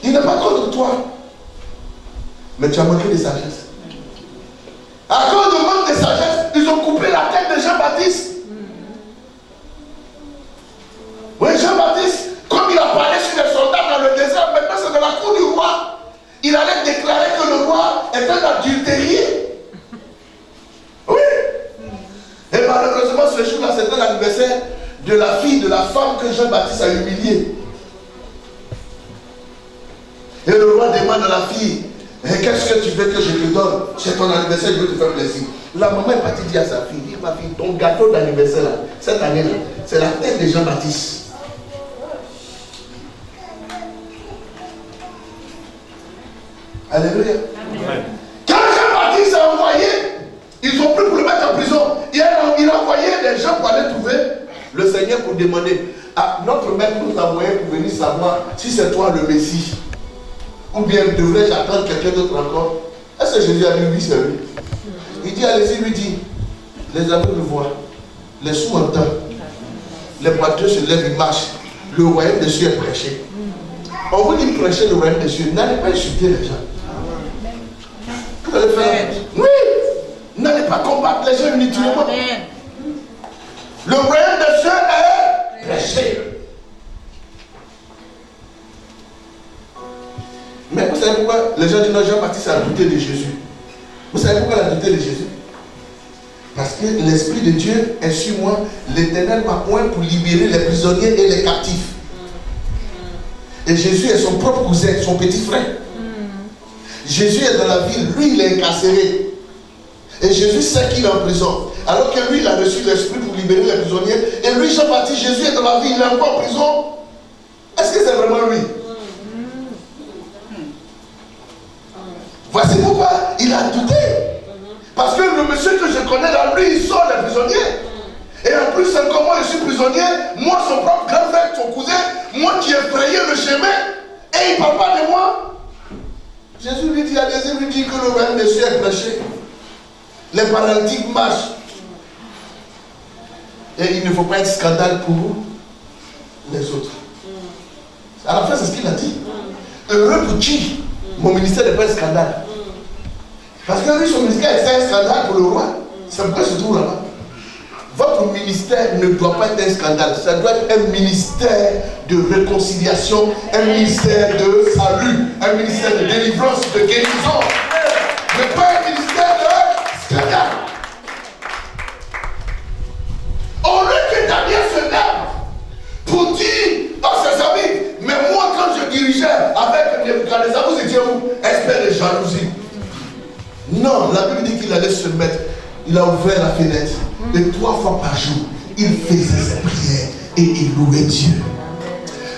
Il n'est pas contre toi. Mais tu as manqué de sagesse. À cause de manque de sagesse, ils ont coupé la tête de Jean-Baptiste. Oui, Jean-Baptiste, comme il a parlé sur les soldats dans le désert, maintenant c'est dans la cour du roi. Il allait déclarer que le roi est un adultérier. Oui. Et malheureusement, ce jour-là, c'était l'anniversaire de la fille, de la femme que Jean-Baptiste a humiliée. Et le roi demande à la fille, qu'est-ce que tu veux que je te donne? C'est ton anniversaire, je veux te faire plaisir. La maman est partie dire à sa fille, dis ma fille, ton gâteau d'anniversaire, là, cette année-là, c'est la tête de Jean-Baptiste. Alléluia. Amen. Quand Jean-Baptiste a envoyé, ils ont pris pour le mettre en prison. Il a envoyé des gens pour aller trouver le Seigneur pour demander à notre maître nous a envoyé pour venir savoir si c'est toi le Messie. Ou bien devrais-je attendre quelqu'un d'autre encore? Est-ce que Jésus a dit oui, c'est lui? Il dit, allez-y, lui dit, les aveugles voient, les sourds entendent, les boiteux se lèvent, ils marchent. Le royaume des cieux est prêché. On vous dit prêcher le royaume des cieux, n'allez pas insulter les gens. Vous allez faire. Oui! N'allez pas combattre les gens inutilement. Le royaume des cieux est prêché. Mais vous savez pourquoi les gens disent non, Jean-Baptiste a douté de Jésus? Vous savez pourquoi il a douté de Jésus? Parce que l'Esprit de Dieu est sur moi. L'Éternel m'a point pour libérer les prisonniers et les captifs. Et Jésus est son propre cousin, son petit frère. Jésus est dans la ville, lui il est incarcéré. Et Jésus sait qu'il est en prison. Alors que lui il a reçu l'Esprit pour libérer les prisonniers. Et lui, Jean-Baptiste, Jésus est dans la ville, il est encore en prison. Est-ce que c'est vraiment lui? Voici pourquoi il a douté. Parce que le monsieur que je connais là, lui, il sort les prisonniers. Et en plus, encore moi, je suis prisonnier. Moi, son propre grand frère, son cousin, moi qui ai frayé le chemin, et il ne parle pas de moi. Jésus lui dit, allez-y, lui dit que le royaume des cieux est prêché. Les paralytiques marchent. Et il ne faut pas être scandale pour les autres. À la fin, c'est ce qu'il a dit. Heureux pour qui? Mon ministère n'est pas un scandale. Parce que lui, son ministère est un scandale pour le roi. C'est pourquoi il se trouve là-bas. Votre ministère ne doit pas être un scandale. Ça doit être un ministère de réconciliation, un ministère de salut, un ministère de délivrance, de guérison. Mais pas un ministère de scandale. Au lieu que Daniel se lève pour dire à ses amis, mais moi quand je dirigeais avec Nebuchadnezzar, vous étiez où? Espèce de jalousie. Non, la Bible dit qu'il allait se mettre. Il a ouvert la fenêtre. Et 3 fois par jour, il faisait ses prières et il louait Dieu.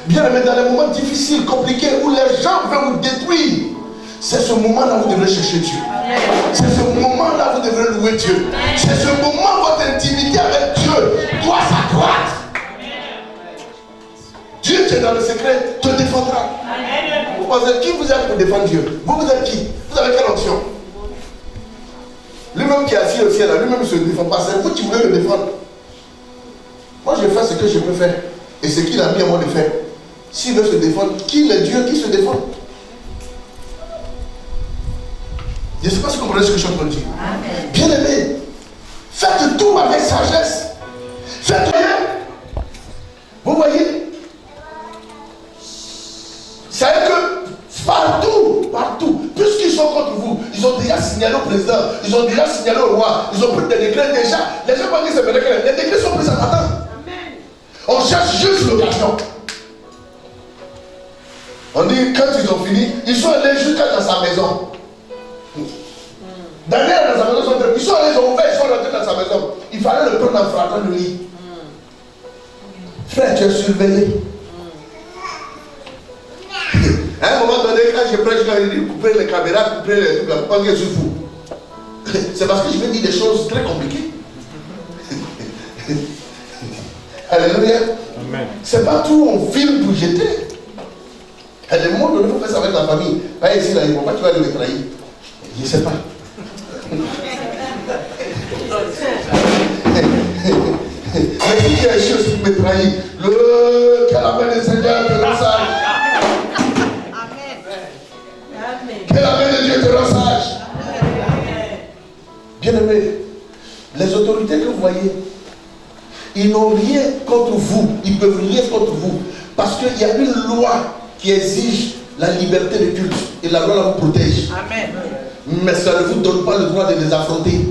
Bien aimé, dans les moments difficiles, compliqués, où les gens veulent vous détruire, c'est ce moment-là où vous devrez chercher Dieu. C'est ce moment-là où vous devrez louer Dieu. C'est ce moment où votre intimité avec Dieu doit s'accroître. que tu es dans le secret, te défendra. Vous pensez, qui vous êtes pour défendre Dieu? Vous êtes qui? Vous avez quelle option? Lui-même qui est assis au ciel, lui-même ne se défend pas. C'est vous qui voulez le défendre. Moi, je fais ce que je peux faire. Et ce qu'il a mis à moi de faire. S'il veut se défendre, qu'il est Dieu qui se défend. Je ne sais pas si vous comprenez ce que je suis en train de dire. Bien aimé, faites tout avec sagesse. Faites rien. Vous voyez? C'est que partout, puisqu'ils sont contre vous, ils ont déjà signalé au président, ils ont déjà signalé au roi, ils ont pris des décrets déjà. Les gens pensent que c'est vrai que les décrets sont pris à matin. On cherche juste l'occasion. On dit, quand ils ont fini, ils sont allés jusqu'à dans sa maison. Derrière dans sa maison, ils sont allés, ils ont ouvert, ils sont rentrés dans sa maison. Il fallait le prendre en frappant le lit. Frère, tu es surveillé. À un moment donné, quand je prêche, quand il dit couper les caméras, couper les trucs, pourquoi je suis fou? C'est parce que je vais dire des choses très compliquées. Alléluia. C'est pas tout, on filme pour jeter. Il y a des moments où il faut faire ça avec la famille. Pas ici, là, ils ne vont pas, tu vas les trahir. Je ne sais pas. Mais qui a échoué aussi pour me trahir? Que la main du Seigneur te rend sage. Que la main de Dieu te rend sage. Bien aimé, les autorités que vous voyez, ils n'ont rien contre vous. Ils ne peuvent rien contre vous. Parce qu'il y a une loi qui exige la liberté de culte. Et la loi la vous protège. Amen. Mais ça ne vous donne pas le droit de les affronter.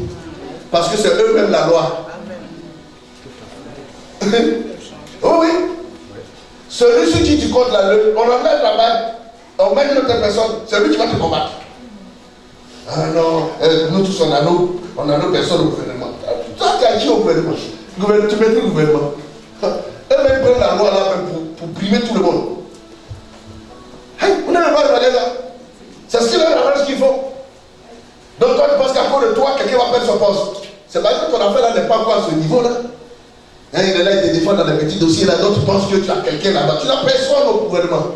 Parce que c'est eux-mêmes la loi. Oh oui. Celui qui tu comptes la loi, on enlève la main, on met une autre personne, c'est lui qui va te combattre. Ah non, nous tous on a nos personnes au gouvernement. Toi tu as qui au gouvernement? Tu mets le gouvernement. Eux-mêmes prennent la loi là pour primer tout le monde. Hey, on est le droit de regarder là. C'est ce qu'ils font. Donc toi tu penses qu'à cause de toi, quelqu'un va perdre son poste. C'est parce que ton affaire là n'est pas encore à ce niveau là. Hein, il est là, il te défend dans les petits dossiers là, donc tu penses que tu as quelqu'un là-bas. Tu n'as personne au gouvernement.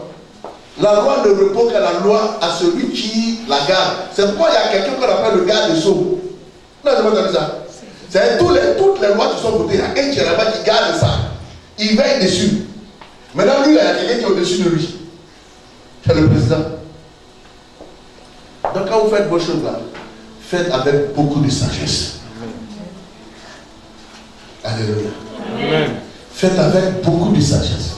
La loi ne répond qu'à la loi à celui qui la garde. C'est pourquoi il y a quelqu'un qu'on appelle le garde des sceaux. Non, je vais te dire ça. C'est toutes les lois qui sont votées. Il y a un qui est là-bas qui garde ça. Il veille dessus. Maintenant, lui, il y a quelqu'un qui est au-dessus de lui. C'est le président. Donc quand vous faites vos choses là, faites avec beaucoup de sagesse. Alléluia. Amen. Faites avec beaucoup de sagesse.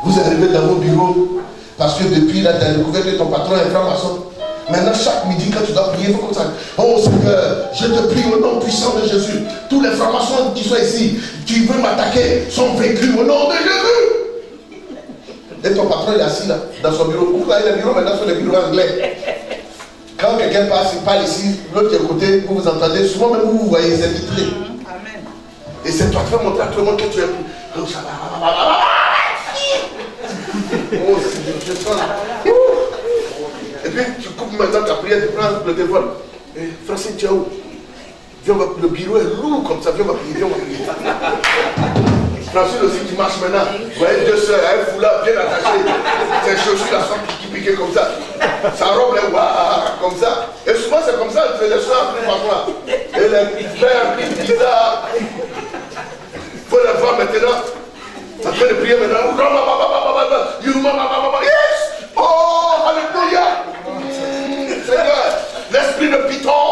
Vous arrivez dans vos bureaux parce que depuis là, tu as découvert que ton patron est franc-maçon. Maintenant, chaque midi, quand tu dois prier, il faut comme ça. Oh Seigneur, je te prie au nom puissant de Jésus. Tous les francs-maçons qui sont ici, qui veulent m'attaquer, sont vécus au nom de Jésus. Et ton patron est assis là, dans son bureau. Pourquoi il y a les bureaux maintenant sur les bureaux anglais? Quand quelqu'un passe, il parle ici, l'autre qui est à côté, vous vous entendez, souvent même vous voyez, c'est vitré. Et c'est toi qui fais montrer à tout le monde que tu es. Oh, ça va. Oh, je sens là. Et puis tu coupes maintenant ta prière, tu prends le téléphone. Et Francine, tu es où? Viens, le bureau est lourd comme ça, viens ma prier, viens ma prier. Francine aussi qui marche maintenant. Vous voyez deux soeurs, un foulard bien attaché. Ses chaussures là sont qui piquaient comme ça. Sa robe est comme ça. Et souvent c'est comme ça, c'est les soeurs plus parfois. Et les frères bizarres. Il faut les voir maintenant. En train de prier maintenant. Yes! Oh, alléluia! Seigneur, l'esprit de Python.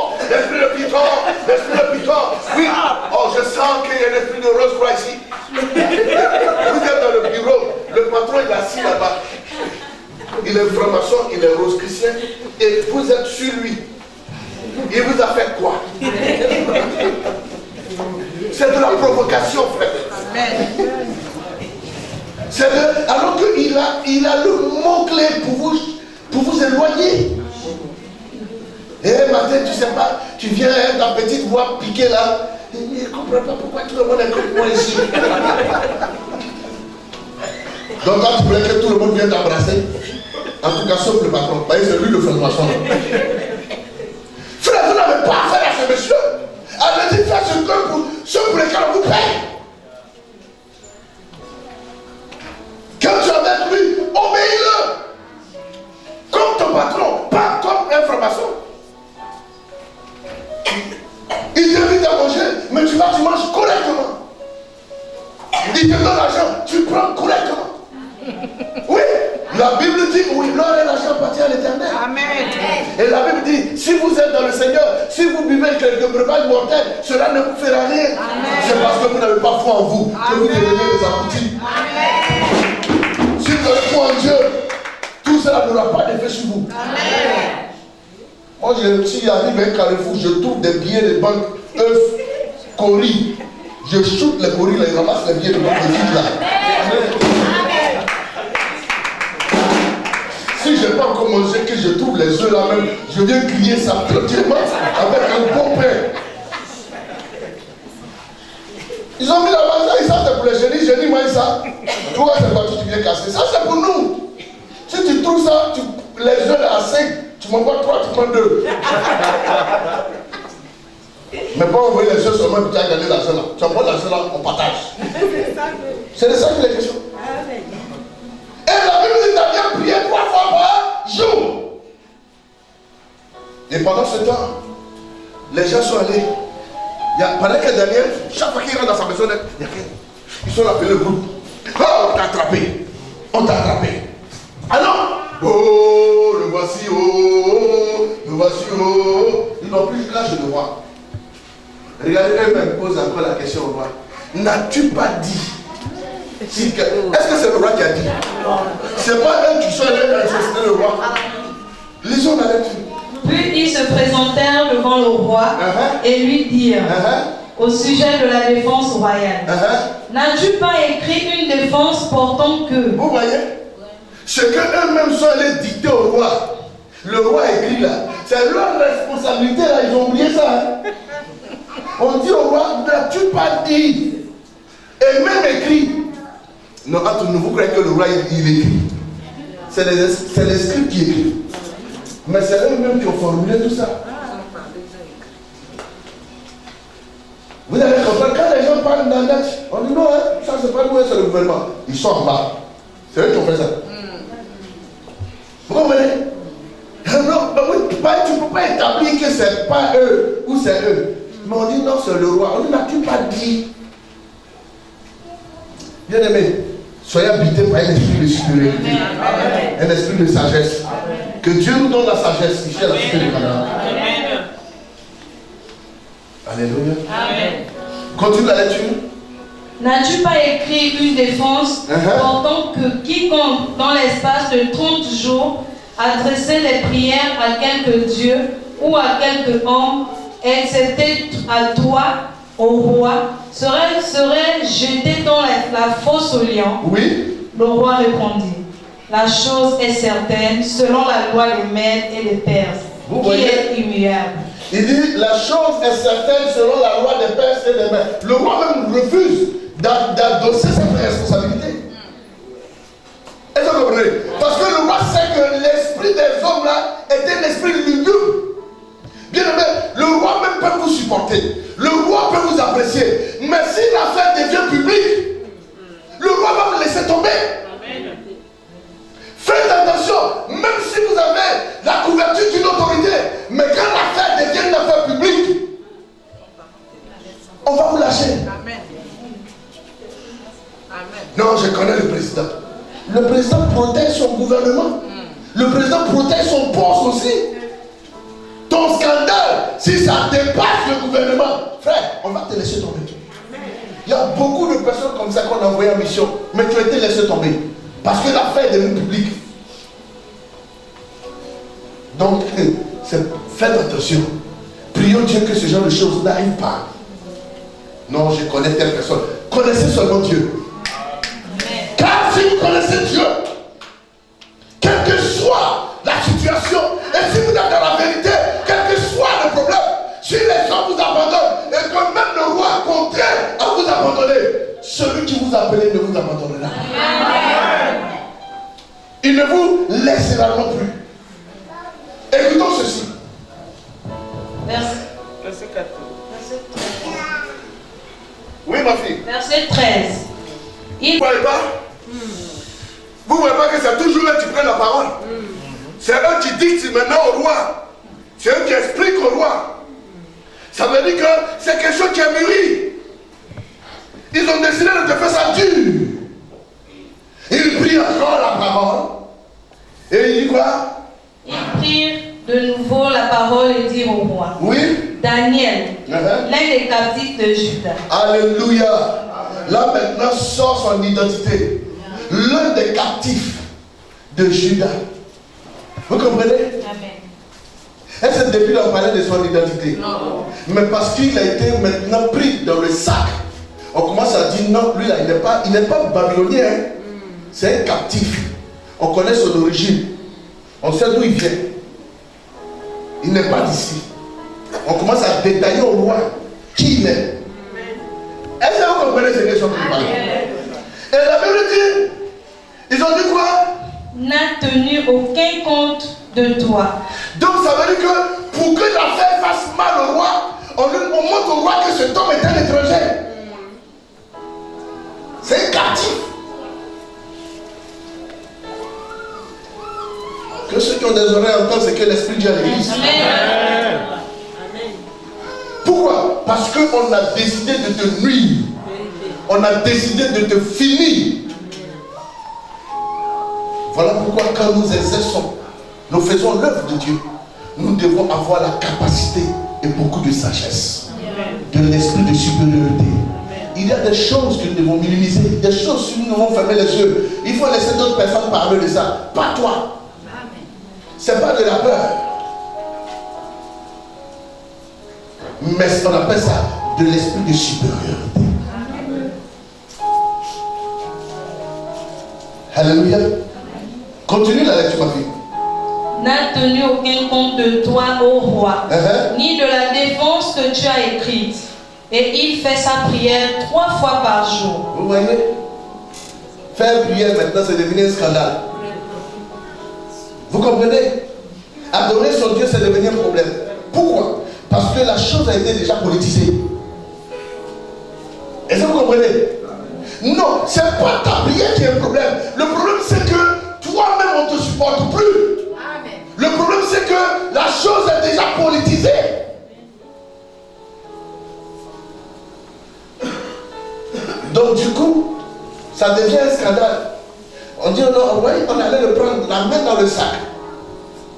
Oui. Oh, je sens qu'il y a l'esprit de Rose Croix ici. Vous êtes dans le bureau. Le patron il est assis là-bas. Il est franc-maçon, il est rose chrétien. Et vous êtes sur lui. Il vous a fait quoi? C'est de la provocation, frère. Alors qu'il a le mot-clé pour vous éloigner. Et matin, tu sais pas, tu viens ta petite voix piquée là. Il ne comprend pas pourquoi tout le monde est comme moi ici. Donc quand tu voulais que tout le monde vienne t'embrasser, en tout cas sauf le patron, c'est lui le franc-maçon. Frère, vous n'avez pas affaire à ce monsieur. Allez-y faire ce pour lequel on vous paye. Et la Bible dit, si vous êtes dans le Seigneur, si vous buvez quelques breuvages mortels, cela ne vous fera rien. C'est parce que vous n'avez pas foi en vous que vous devenez des abrutis. Si vous avez foi en Dieu, tout cela n'aura pas d'effet sur vous. Moi, si j'arrive à un carrefour, je trouve des billets de banque, œufs, coris. Je shoot les coris, là, je ramasse les billets de banque de là. Si je n'ai pas encore mangé, que je trouve les œufs là même, je viens crier ça tranquillement avec un bon pain. Ils ont mis la base, ils savent c'est pour les génies, génies, moi, ça. Toi, c'est pas tout qui vient casser. Ça, c'est pour nous. Si tu trouves ça, les œufs là à 5, tu m'envoies 3, tu prends 2. Mais pas envoyer les œufs seulement et tu as gagné l'argent là. Tu envoies l'argent là, on partage. C'est de ça qu'il est question. Et la Bible dit Daniel priait 3 fois par jour. Et pendant ce temps, les gens sont allés. Pendant que Daniel, chaque fois qu'il rentre dans sa maison, ils sont appelés le groupe. Oh, on t'a attrapé. On t'a attrapé. Alors, oh, le voici, oh, le voici, oh. Ils n'ont plus lâché le roi. Regardez, eux-mêmes posent encore la question au roi. N'as-tu pas dit? Est-ce que c'est le roi qui a dit? C'est pas eux qui sont allés manifester le roi. Lisons la lecture. Puis ils se présentèrent devant le roi et lui dirent au sujet de la défense royale. N'as-tu pas écrit une défense portant que... Vous voyez? Ce que eux-mêmes sont allés dicter au roi. Le roi écrit là. C'est leur responsabilité là, ils ont oublié ça. Hein? On dit au roi, n'as-tu pas dit? Et même écrit. Non, entre nous, vous croyez que le roi il écrit? C'est les scripts qui écrivent. Mais c'est eux-mêmes qui ont formulé tout ça. Vous allez comprendre, quand les gens parlent d'un net, on dit non, hein, ça c'est pas nous, c'est le gouvernement. Ils sont en bas. C'est eux qui ont fait ça. Vous comprenez? Non, tu ne peux pas établir que c'est pas eux ou c'est eux. Mais on dit non, c'est le roi. On dit, n'as-tu pas dit? Bien aimé, soyez habités par un esprit de supériorité, un esprit de sagesse. Que Dieu nous donne la sagesse ici à la cité de Canaan. Alléluia. Amen. Continue la lecture. N'as-tu pas écrit une défense portant que quiconque dans l'espace de 30 jours adressait des prières à quelque Dieu ou à quelque homme, excepté à toi, au roi, serait jeté dans la fosse au lion? Oui. Le roi répondit, la chose est certaine selon la loi des Mèdes et des Perses, qui est immuable. Il dit, la chose est certaine selon la loi des Perses et des Mèdes. Le roi même refuse d'adosser cette responsabilité. Est-ce que vous comprenez? Parce que le roi sait que l'esprit des hommes là est un esprit lugubre. Bien aimé, le roi même peut vous supporter. Le roi peut vous apprécier. Mais si l'affaire devient publique, le roi va vous laisser tomber. Faites attention, même si vous avez la couverture d'une autorité, mais quand l'affaire devient une affaire publique, on va vous lâcher. Amen. Non, je connais le président. Le président protège son gouvernement. Le président protège son poste aussi. Ton scandale, si ça dépasse le gouvernement, frère, on va te laisser tomber. Il y a beaucoup de personnes comme ça qu'on a envoyées en mission, mais tu as été laissé tomber. Parce que l'affaire est devenue publique. Donc, faites attention. Prions Dieu que ce genre de choses n'arrivent pas. Non, je connais telle personne. Connaissez seulement Dieu. Car si vous connaissez Dieu, quelle que soit la situation, et si vous êtes dans la vérité, quel que soit le problème, si les gens vous abandonnent, et que même le roi contraire à vous abandonner, celui qui vous a appelé ne vous abandonnera pas. Il ne vous laissera non plus. Écoutons ceci. Verset 14. Oui, ma fille. Verset 13. Vous ne voyez pas? Vous ne voyez pas que c'est toujours eux qui prennent la parole? C'est eux qui dictent maintenant au roi. C'est eux qui expliquent au roi. Ça veut dire que c'est quelque chose qui est mûri. Ils ont décidé de te faire ça dur. Ils prient encore la parole. Et il dit quoi? Ils prirent De nouveau, la parole est dite au roi. Oui. Daniel, l'un des captifs de Juda. Alléluia. Là maintenant sort son identité. L'un des captifs de Juda. Vous comprenez? Amen. Est-ce que depuis là on parlait de son identité? Non. Mais parce qu'il a été maintenant pris dans le sac, on commence à dire non, lui là, il n'est pas babylonien. Hein? C'est un captif. On connaît son origine. On sait d'où il vient. Il n'est pas d'ici. On commence à détailler au roi qui il est. Est-ce que vous comprenez ce que je suis en train de parler? Et la Bible dit, ils ont dit quoi? N'a tenu aucun compte de toi. Donc ça veut dire que pour que l'affaire fasse mal au roi, on montre au roi que cet homme est un étranger. C'est un captif. Que ceux qui ont des oreilles entendent ce que l'Esprit dit à l'église. Amen. Pourquoi? Parce qu'on a décidé de te nuire. On a décidé de te finir. Voilà pourquoi quand nous exerçons, nous faisons l'œuvre de Dieu, nous devons avoir la capacité et beaucoup de sagesse, de l'esprit de supériorité. Il y a des choses que nous devons minimiser, des choses que nous devons fermer les yeux. Il faut laisser d'autres personnes parler de ça, pas toi. C'est pas de la peur. Mais on appelle ça de l'esprit de supériorité. Alléluia. Continue la lecture, ma fille. N'a tenu aucun compte de toi, ô roi, ni de la défense que tu as écrite. Et il fait sa prière 3 fois par jour. Vous voyez? Faire prière maintenant, c'est devenu un scandale. Vous comprenez? Adorer son Dieu, c'est devenu un problème. Pourquoi? Parce que la chose a été déjà politisée. Est-ce que vous comprenez? Non, c'est pas ta prière qui est un problème. Le problème, c'est que toi-même, on ne te supporte plus. Amen. Le problème, c'est que la chose est déjà politisée. Donc, du coup, ça devient un scandale. On dit, non, oui, on allait le prendre, la mettre dans le sac.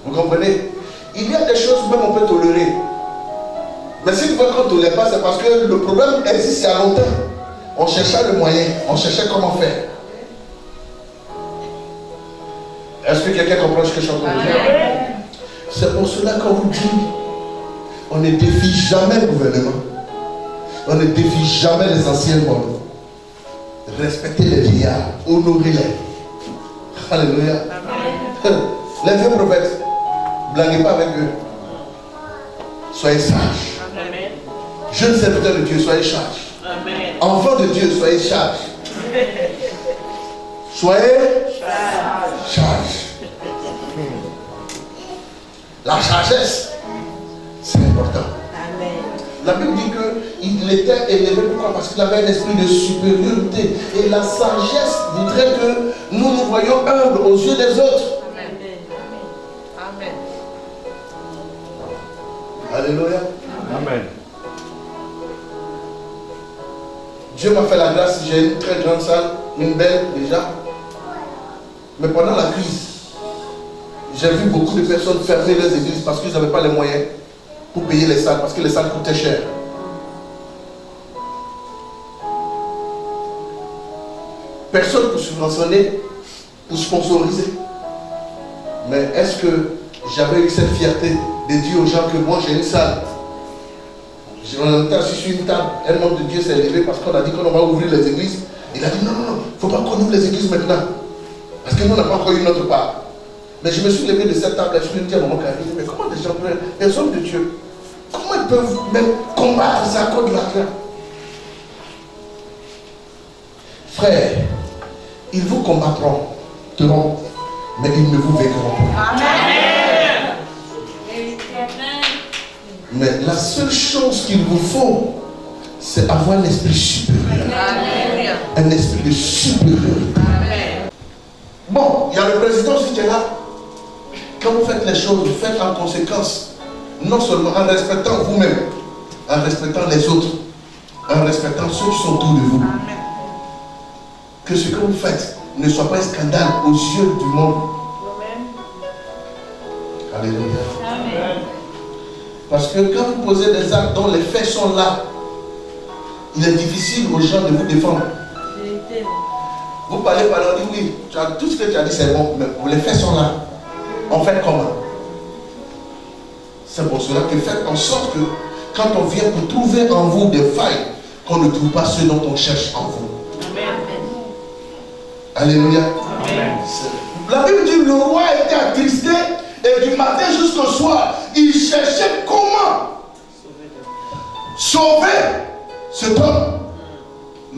Vous comprenez? Il y a des choses même on peut tolérer. Mais si vous voulez qu'on ne tolère pas, c'est parce que le problème existe il y a longtemps. On cherchait le moyen, on cherchait comment faire. Est-ce que quelqu'un comprend ce que je suis en train de dire? C'est pour cela qu'on vous dit, on ne défie jamais le gouvernement. On ne défie jamais les anciens mondes. Respectez les vieillards, honorez-les. Alléluia. Les vieux prophètes, blaguez pas avec eux. Soyez sages. Jeunes serviteurs de Dieu, soyez sages. Enfants de Dieu, soyez sages. Soyez sages. La sagesse, c'est important. La Bible dit qu'il était élevé. Pourquoi? Parce qu'il avait un esprit de supériorité. Et la sagesse voudrait que nous nous voyions humbles aux yeux des autres. Amen. Alléluia. Amen. Dieu m'a fait la grâce, j'ai une très grande salle, une belle déjà. Mais pendant la crise, j'ai vu beaucoup de personnes fermer les églises parce qu'ils n'avaient pas les moyens pour payer les salles, parce que les salles coûtaient cher. Personne pour subventionner, pour sponsoriser. Mais est-ce que j'avais eu cette fierté de dire aux gens que moi j'ai une salle? On était assis sur une table, un homme de Dieu s'est levé parce qu'on a dit qu'on va ouvrir les églises. Il a dit non, il ne faut pas qu'on ouvre les églises maintenant. Parce que nous, on n'a pas encore eu notre part. Mais je me suis levé de cette table et je me suis dit à mon carré, mais comment des gens peuvent, des hommes de Dieu, comment ils peuvent même combattre ça à cause de l'argent? Frères, ils vous combattront, mais ils ne vous vaincront pas. Amen. Mais la seule chose qu'il vous faut, c'est avoir l'esprit supérieur. Amen. Un esprit de supériorité. Amen. Bon, il y a le président aussi qui est là. Quand vous faites les choses, vous faites en conséquence. Non seulement en respectant vous-même, en respectant les autres, en respectant ceux qui sont autour de vous. Amen. Que ce que vous faites ne soit pas un scandale aux yeux du monde. Amen. Alléluia. Amen. Parce que quand vous posez des actes dont les faits sont là, il est difficile aux gens de vous défendre. Vous parlez, on dit oui, tout ce que tu as dit c'est bon, mais les faits sont là. On fait comment? C'est pour cela que faites en sorte que quand on vient pour trouver en vous des failles, qu'on ne trouve pas ce dont on cherche en vous. Amen. Alléluia. Amen. La Bible dit le roi était attristé et du matin jusqu'au soir, il cherchait comment sauver cet homme.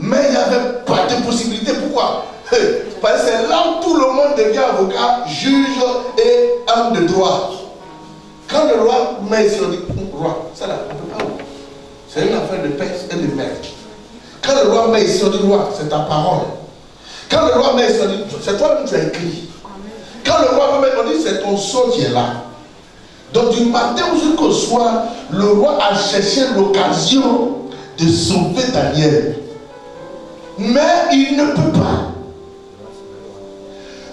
Mais il n'y avait pas de possibilité. Pourquoi? Parce que c'est là où tout le monde devient avocat, juge et homme de droit. Quand le roi met ici, on dit roi, ça là, on ne peut pas. C'est une affaire de père et de mère. Quand le roi met ici, on dit roi, c'est ta parole. Quand le roi met ici, on dit c'est toi-même qui as écrit. Quand le roi met, on dit c'est ton son qui est là. Donc du matin jusqu'au soir, le roi a cherché l'occasion de sauver Daniel. Mais il ne peut pas.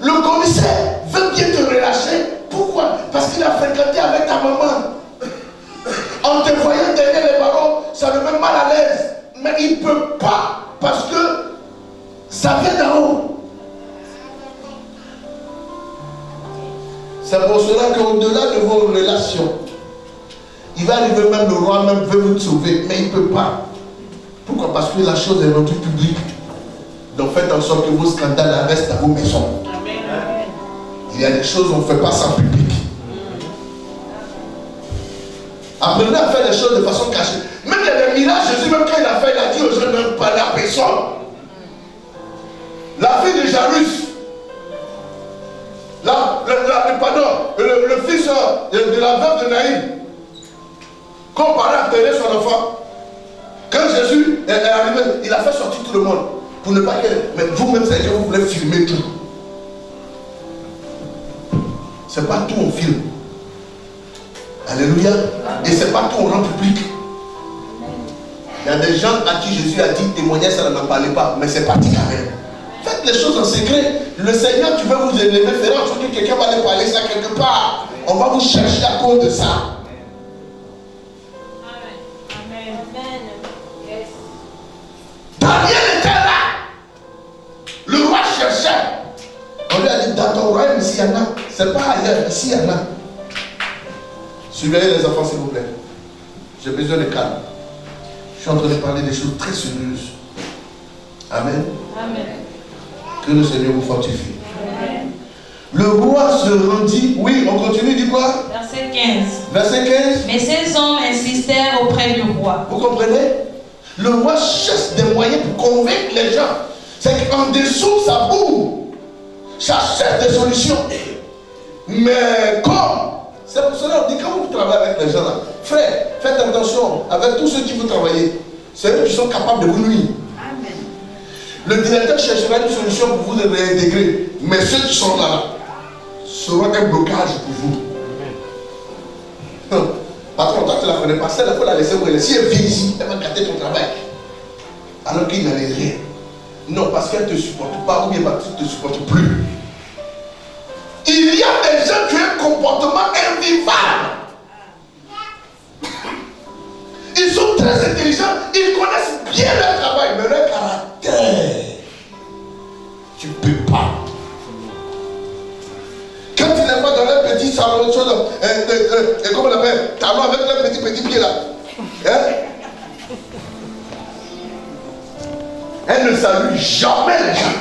Le commissaire veut bien te relâcher. Pourquoi? Parce qu'il a fréquenté avec ta maman. En te voyant derrière les barreaux, ça le met mal à l'aise. Mais il ne peut pas. Parce que ça vient d'en haut. C'est pour cela qu'au-delà de vos relations, il va arriver même, le roi même veut vous sauver, mais il ne peut pas. Pourquoi? Parce que la chose est rendue publique. Donc faites en sorte que vos scandales restent dans vos maisons. Il y a des choses qu'on ne fait pas ça en public. Apprenez à faire les choses de façon cachée. Même il y a des miracles, Jésus, même quand il a fait, il a dit aux gens de ne pas parler à personne. La fille de Jairus, le fils de la veuve de Naïm, quand on parlait à terrer son enfant, quand Jésus est arrivé, il a fait sortir tout le monde. Pour ne pas qu'elle. Mais vous-même, c'est que vous voulez filmer tout. C'est pas tout on filme. Alléluia. Et c'est pas tout on rend public. Il y a des gens à qui Jésus a dit témoigner, ça ne m'en parlait pas. Mais c'est parti quand même. Faites les choses en secret. Le Seigneur qui veut vous élever fera en sorte que quelqu'un va aller parler ça quelque part. On va vous chercher à cause de ça. Daniel était là. Le roi cherchait. On lui a dit dans ton royaume, ici il y en a. C'est pas ailleurs, ici il y en a. Surveillez les enfants s'il vous plaît. J'ai besoin de calme. Je suis en train de parler des choses très sérieuses. Amen. Amen. Que le Seigneur vous fortifie. Amen. Le roi se rendit. Oui, on continue, dit quoi? Verset 15. Verset 15. Mais ces hommes insistèrent auprès du roi. Vous comprenez? Le roi cherche des moyens pour convaincre les gens. C'est qu'en dessous, ça boue. Ça cherche des solutions. Mais comme, c'est pour cela qu'on dit quand vous travaillez avec les gens là, frère, faites attention avec tous ceux qui vous travaillez. C'est eux qui sont capables de vous nuire. Amen. Le directeur cherchera une solution pour vous réintégrer. Mais ceux qui sont là seront un blocage pour vous. Patron, toi tu ne la connais pas, celle-là, il faut la laisser brûler. Si elle vient ici, elle va gâter ton travail. Alors qu'il n'en est rien. Non, parce qu'elle ne te supporte pas ou bien parce qu'elle ne te supporte plus. Il y a des gens qui ont un comportement invivable. Ils sont très intelligents, ils connaissent bien leur travail, mais leur caractère, tu ne peux pas. Quand tu les vois dans leur petit salon, comment on appelle, talon avec leur petit pied là, hein? Elle ne salue jamais les gens.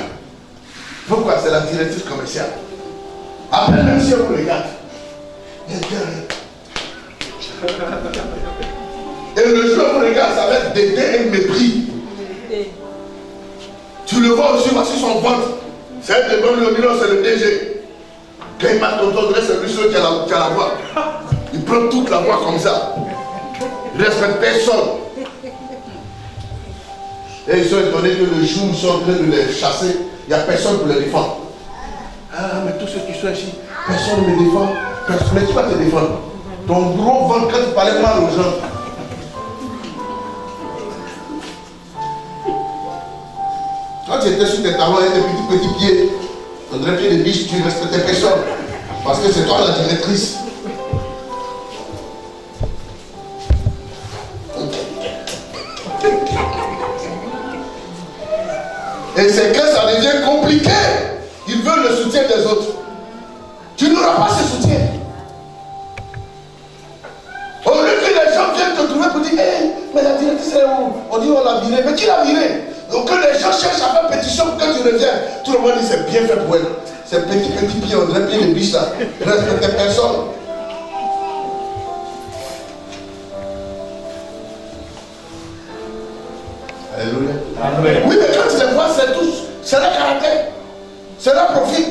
Pourquoi? C'est la directrice commerciale. Après, même si on vous regarde, et le jour où on vous regarde, ça va être dédain et mépris. Tu le vois aussi, voici son ventre. C'est elle de le million, c'est le DG. Quand il marque ton tour, c'est lui seul qui a la voix. Il prend toute la voix comme ça. Il ne respecte personne. Et ils sont étonnés que le jour où ils sont en train de les chasser, il n'y a personne pour les défendre. Ah, mais tous ceux qui sont ici, personne ne me défend. Mais tu vas te défendre. Ton gros ventre, quand tu parlais mal aux gens. Quand tu étais sur tes talons et tes petits pieds, ton pied de biche, tu ne respectais personne. Parce que c'est toi la directrice. Et c'est que ça devient compliqué. Ils veulent le soutien des autres. Tu n'auras pas ce soutien. Au lieu que les gens viennent te trouver pour dire, hey, mais la directrice est où? On dit on l'a virée. Mais qui l'a virée? Donc que les gens cherchent à faire pétition pour que tu reviennes. Tout le monde dit c'est bien fait pour elle. Ces petits pieds, on dirait pieds de biche là. Ne respectez personne. Alléluia. Amen. Oui, mais quand tu les vois, c'est tous. C'est leur caractère. C'est leur profil.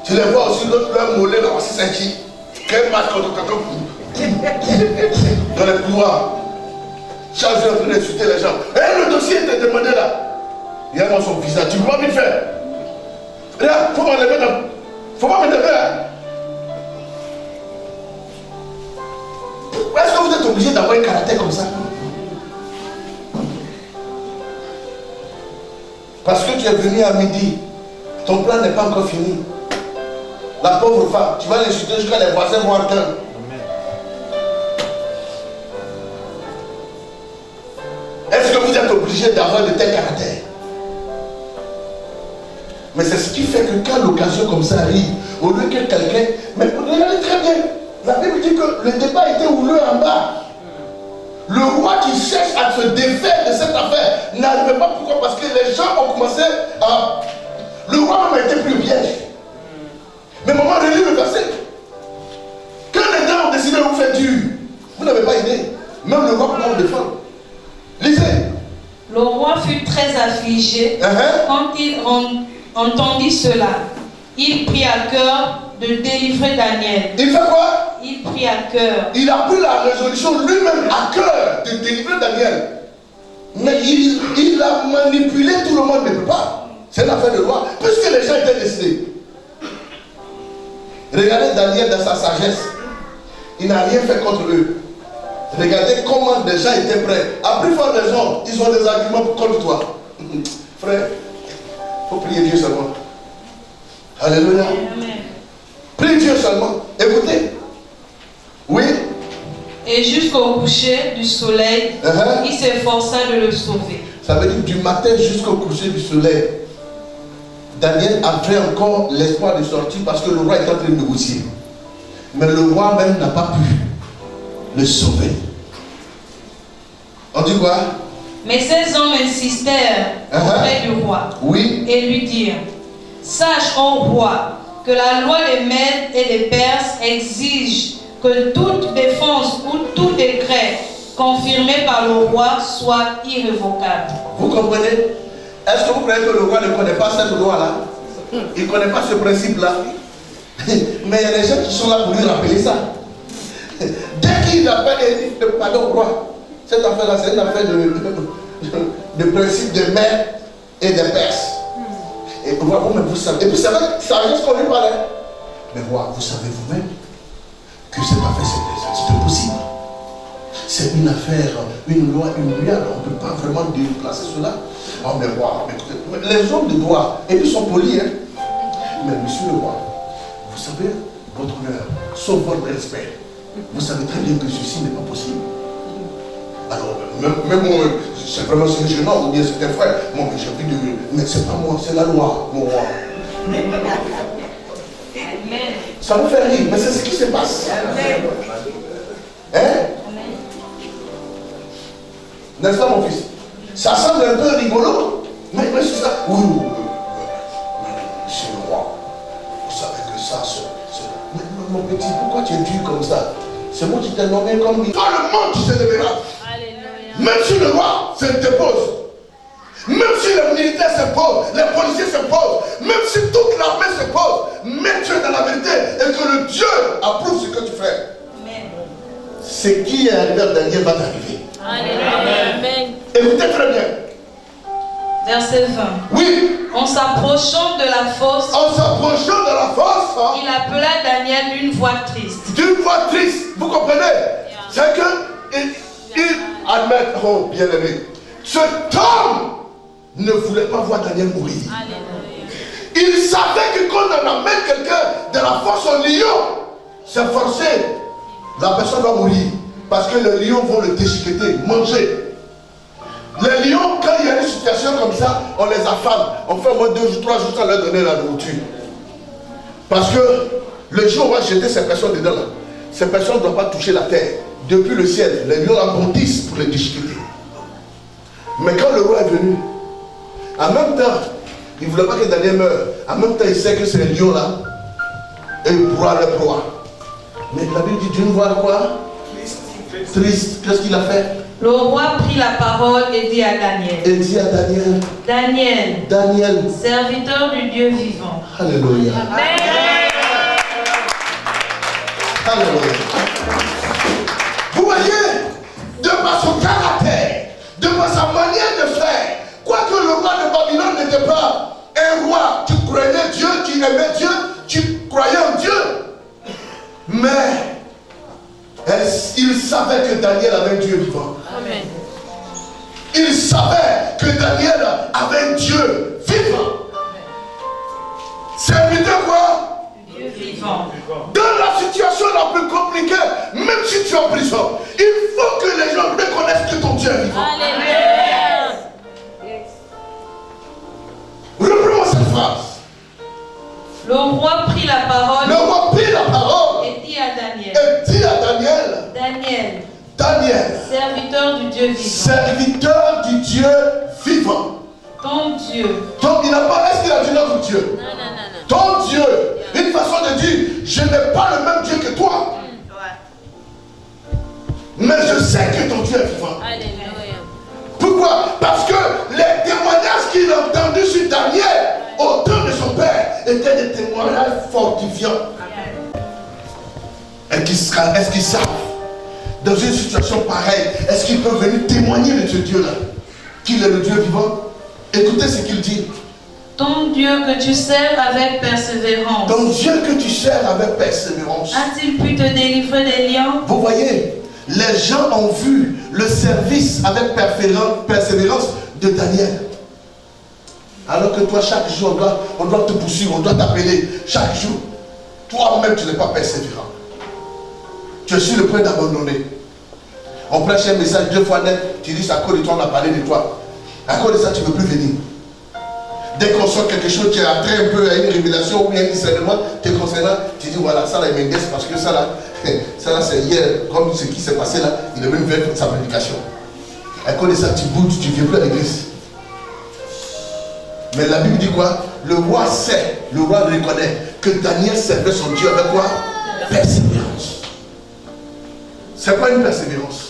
Tu les vois aussi, l'autre leur mollet là aussi, c'est qui? Quel match contre quelqu'un dans les couloirs. Chaque jour en train d'insulter les gens. Et le dossier était demandé là. Regarde-moi son visage. Tu peux pas bien faire. Regarde, faut m'enlever là. Faut pas m'enlever là. Est-ce que vous êtes obligé d'avoir un caractère comme ça? Parce que tu es venu à midi. Ton plan n'est pas encore fini. La pauvre femme, tu vas l'insulter jusqu'à les voisins vont entendre. Est-ce que vous êtes obligé d'avoir de tels caractères? Mais c'est ce qui fait que quand l'occasion comme ça arrive, au lieu que quelqu'un... Mais regardez très bien, la Bible dit que le débat était houleux en bas. Le roi qui cherche à se défaire de cette affaire n'arrivait pas. Pourquoi? Parce que les gens ont commencé à... Le roi même a été pris au piège. Mais maman, relis le verset. Quand les gens ont décidé de vous faire dur, vous n'avez pas aidé. Même le roi peut vous défendre. Lisez. Le roi fut très affligé quand il entendit cela. Il prit à cœur de délivrer Daniel. Il fait quoi? Il prit à cœur. Il a pris la résolution lui-même à cœur de délivrer Daniel. Mais il a manipulé tout le monde, ne peut pas. C'est une affaire de loi. Puisque les gens étaient décidés. Regardez Daniel dans sa sagesse. Il n'a rien fait contre eux. Regardez comment les gens étaient prêts. À plus forte raison, ils ont des arguments contre toi. Frère, il faut prier Dieu seulement. Alléluia. Amen. Prie Dieu seulement. Écoutez. Oui. Et jusqu'au coucher du soleil, il s'efforça de le sauver. Ça veut dire du matin jusqu'au coucher du soleil. Daniel avait encore l'espoir de sortir parce que le roi était en train de négocier. Mais le roi même n'a pas pu le sauver. On dit quoi? Mais ces hommes insistèrent auprès du roi. Oui. Et lui dirent, sache, ô roi, que la loi des Mèdes et des Perses exige que toute défense ou tout décret confirmé par le roi soit irrévocable. Vous comprenez? Est-ce que vous croyez que le roi ne connaît pas cette loi-là? Il ne connaît pas ce principe-là. Mais il y a des gens qui sont là pour lui rappeler ça. Dès qu'il appelle et dit, pardon roi, cette affaire-là, c'est une affaire de principe de Mèdes et de Perses. Et roi, vous savez. Et puis c'est vrai, ça reste qu'on lui parlait. Mais roi, vous savez vous-même que cette affaire, c'est impossible. C'est une affaire, une loi immuable. On ne peut pas vraiment déplacer cela. Oh, mais roi, écoutez, les hommes de droit, et puis sont polis, hein. Mais monsieur le roi, vous savez, votre honneur, sauf votre respect, vous savez très bien que ceci n'est pas possible. Alors, même moi, c'est vraiment gênant, ou bien c'est un frère, moi, j'ai envie de. Mais c'est pas moi, c'est la loi, mon roi. Ça vous fait rire, mais c'est ce qui se passe. Hein? N'est-ce pas, mon fils? Ça semble un peu rigolo, mais c'est ça. Oui, monsieur le roi, vous savez que ça, mais mon petit, pourquoi tu es dur comme ça? C'est moi qui t'ai nommé comme lui. Quand le monde se lèvera, même si le roi se dépose, même si les militaires se posent, les policiers se posent, même si toute l'armée se pose, mais tu es dans la vérité et que le Dieu approuve ce que tu fais. Ce qui est arrivé à Daniel va t'arriver. Amen. Écoutez très bien. Verset 20. Oui. En s'approchant de la fosse, il appela Daniel d'une voix triste. D'une voix triste, vous comprenez? C'est que il admet, oh bien aimé, cet homme ne voulait pas voir Daniel mourir. Il savait que quand on amène quelqu'un de la force au lion, c'est forcé. La personne va mourir. Parce que les lions vont le déchiqueter, manger. Les lions, quand il y a une situation comme ça, on les affame. On fait au moins 2 jours, 3 jours sans leur donner la nourriture. Parce que le jour où on va jeter ces personnes dedans, là, ces personnes ne doivent pas toucher la terre. Depuis le ciel, les lions abondissent pour les discuter. Mais quand le roi est venu, en même temps, il ne voulait pas que Daniel meure. En même temps, il sait que ces lions-là, et il pourra leur proie. Mais la Bible dit, Dieu nous voit quoi? Triste. Qu'est-ce qu'il a fait? Le roi prit la parole et dit à Daniel. Et dit à Daniel. Daniel, serviteur du Dieu vivant. Alléluia. Alléluia. Vous voyez, de par son caractère, de par sa manière de faire, quoique le roi de Babylone n'était pas un roi qui croyait Dieu, qui aimait Dieu, qui croyait en Dieu, mais il savait que Daniel avait un Dieu vivant. Amen. Il savait que Daniel avait un Dieu vivant. Serviteur quoi? Dieu vivant. Dans la situation la plus compliquée, même si tu es en prison, il faut que les gens reconnaissent que ton Dieu est vivant. Alléluia. Reprenons cette phrase. Le roi prit la parole. Le roi prit la parole et dit à Daniel. et dit à Daniel. Daniel, serviteur du Dieu vivant. Serviteur du Dieu vivant. Ton Dieu. Donc il n'a pas, est-ce qu'il a dit notre Dieu? Non. Ton Dieu. Une façon de dire, je n'ai pas le même Dieu que toi. Mais je sais que ton Dieu est vivant. Alléluia. Pourquoi? Parce que les témoignages qu'il a entendus sur Daniel au temps de son père étaient des témoignages fortifiants. Est-ce qu'ils savent, dans une situation pareille, est-ce qu'ils peuvent venir témoigner de ce Dieu-là, qu'il est le Dieu vivant? Écoutez ce qu'il dit. Ton Dieu que tu sers avec persévérance. Ton Dieu que tu sers avec persévérance. A-t-il pu te délivrer des lions? Vous voyez, les gens ont vu le service avec persévérance de Daniel. Alors que toi, chaque jour, on doit te poursuivre, on doit t'appeler. Chaque jour, toi-même, tu n'es pas persévérant. Tu es sur le point d'abandonner. On prêche un message 2 fois net, tu dis, c'est à cause de toi, on a parlé de toi. À cause de ça, tu ne veux plus venir. Dès qu'on sort quelque chose qui a trait un peu à une révélation ou bien un discernement te concernant, tu dis, voilà, ça là, il m'indice parce que ça là, c'est hier, comme ce qui s'est passé là, il est même fait sa prédication. À cause de ça, tu bouges, tu ne viens plus à l'église. Mais la Bible dit quoi? Le roi sait, le roi reconnaît que Daniel servait son Dieu avec quoi? Persévérance. C'est quoi une persévérance?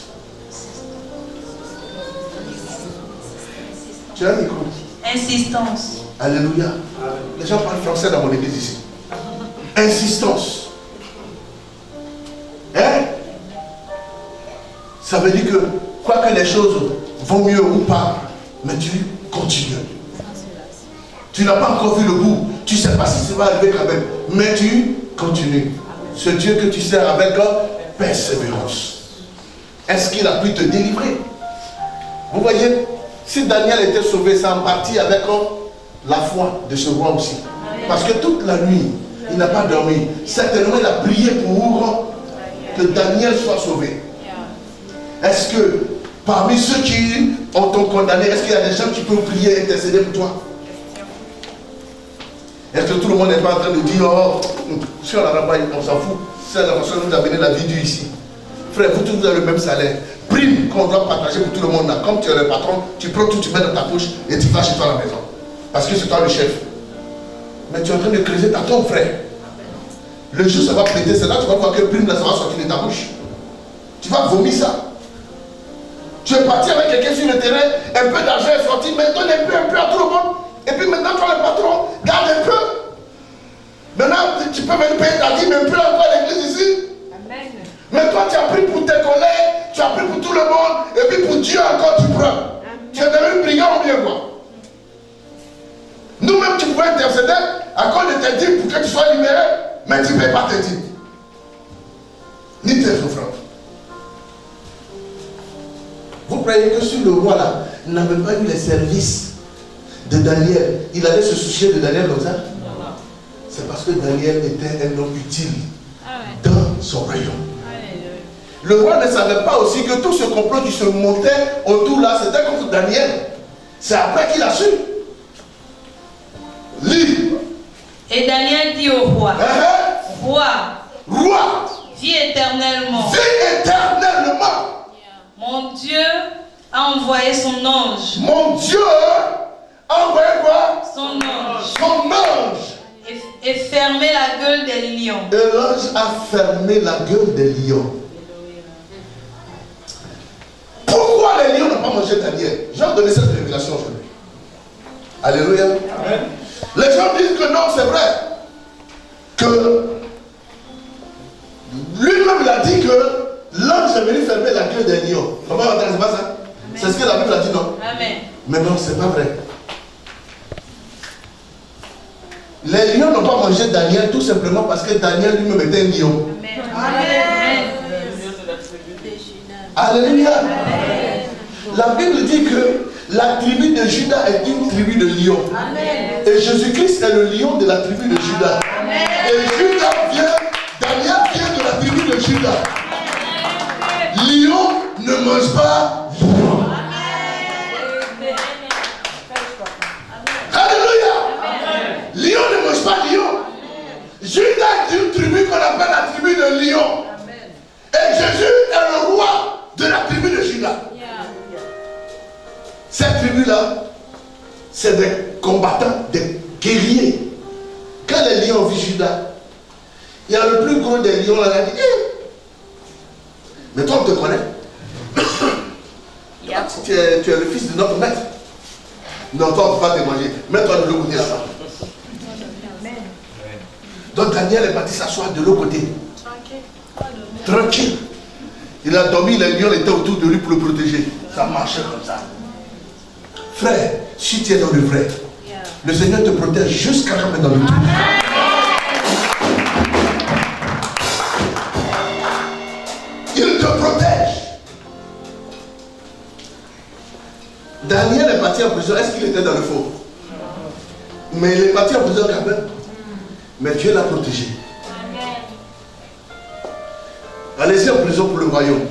Tu as un micro? Insistance. Alléluia. Les gens parlent français dans mon église ici. Insistance. Hein? Ça veut dire que, quoi que les choses vont mieux ou pas, mais tu continues. Tu n'as pas encore vu le bout. Tu ne sais pas si ça va arriver quand même. Mais tu continues. Ce Dieu que tu sers avec persévérance. Est-ce qu'il a pu te délivrer? Vous voyez, si Daniel était sauvé, c'est en partie avec la foi de ce roi aussi. Parce que toute la nuit, il n'a pas dormi. Certainement, il a prié pour que Daniel soit sauvé. Est-ce que parmi ceux qui ont condamné, est-ce qu'il y a des gens qui peuvent prier et intercéder pour toi? Est-ce que tout le monde n'est pas en train de dire, oh, si on n'en a pas, on s'en fout. C'est la façon de nous amener la vie dure ici. Frère, vous tous vous avez le même salaire. Prime qu'on doit partager pour tout le monde là. Comme tu es le patron, tu prends tout, tu mets dans ta poche et tu vas chez toi à la maison. Parce que c'est toi le chef. Mais tu es en train de creuser ta tombe, frère. Le jour ça va péter, c'est là que tu vas voir que prime là, ça va sortir de ta bouche. Tu vas vomir ça. Tu es parti avec quelqu'un sur le terrain, un peu d'argent est sorti, mais donne un peu à tout le monde. Et puis maintenant, toi le patron, garde un peu. Maintenant, tu peux venir payer ta dîme un peu encore à l'église ici. Amen. Mais toi, tu as pris pour tes collègues, tu as pris pour tout le monde, et puis pour Dieu encore, tu prends. Amen. Tu es devenu brigand ou bien quoi? Nous-mêmes, tu pouvais intercéder à cause de tes dîmes pour que tu sois libéré, mais tu ne payes pas tes dîmes. Ni tes offrandes. Vous croyez que sur le roi là, il n'avait pas eu les services de Daniel? Il allait se soucier de Daniel comme ça? C'est parce que Daniel était un homme utile dans son royaume. Le roi ne savait pas aussi que tout ce complot qui se montait autour là, c'était contre Daniel. C'est après qu'il a su. Lis. Et Daniel dit au roi, Roi, Roi, vis éternellement. vis éternellement. Mon Dieu a envoyé son ange. Mon Dieu a envoyé quoi? Son ange. Son ange. Et fermé la gueule des lions. Et l'ange a fermé la gueule des lions. Pourquoi les lions n'ont pas mangé Daniel? Je vais donner cette révélation aujourd'hui. Alléluia. Amen. Les gens disent que non, c'est vrai. Que lui-même il a dit que l'ange est venu fermer la gueule des lions. Comment on entend, c'est pas ça? C'est ce que la Bible a dit, non? Amen. Mais non, c'est pas vrai. Les lions n'ont pas mangé Daniel tout simplement parce que Daniel lui-même était un lion. Amen. Alléluia. La Bible dit que la tribu de Juda est une tribu de lions. Et Jésus-Christ est le lion de la tribu de Juda. Et Juda vient, Daniel vient de la tribu de Juda. Lion ne mange pas lion. Alléluia. Lion ne mange pas lion. Juda est une tribu qu'on appelle la tribu de lion. Et Jésus est le roi de la tribu de Juda. Cette tribu-là, c'est des combattants, des guerriers. Quand les lions ont vu Juda, il y a le plus gros des lions là, il a dit, mais toi on te connaît. Tu es le fils de notre maître. Non, toi on ne peut pas te manger. Mets-toi de l'autre côté là-bas. Donc Daniel est parti s'asseoir de l'autre côté. Tranquille. Il a dormi, les lions étaient autour de lui pour le protéger. Ça marchait comme ça. Frère, si tu es dans le vrai, le Seigneur te protège jusqu'à quand même dans le tout. Il te protège. Daniel est parti en prison. Est-ce qu'il était dans le faux? Mais il est parti en prison quand même. Mais Dieu l'a protégé. Allez-y en prison pour le royaume.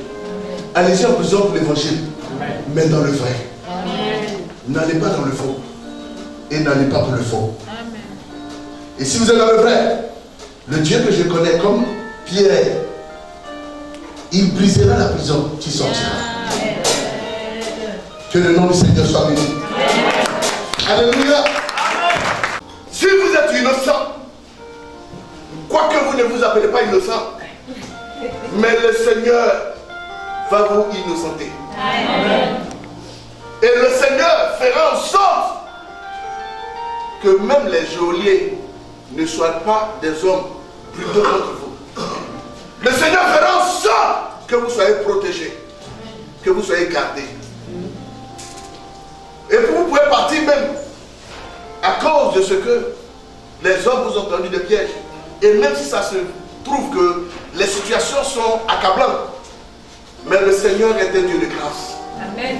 Allez-y en prison pour l'évangile. Mais dans le vrai. N'allez pas dans le faux. Et n'allez pas pour le faux. Et si vous êtes dans le vrai, le Dieu que je connais comme Pierre, il brisera la prison qui sortira. Que le nom du Seigneur soit béni. Alléluia. Si vous êtes innocent, quoique vous ne vous appelez pas innocent, mais le Seigneur va vous innocenter. Amen. Et le Seigneur fera en sorte que même les geôliers ne soient pas des hommes plutôt contre vous. Le Seigneur fera en sorte que vous soyez protégés, que vous soyez gardés. Et vous pouvez partir même à cause de ce que les hommes vous ont tendu de piège. Et même si ça se trouve que les situations sont accablantes, mais le Seigneur est un Dieu de grâce. Amen.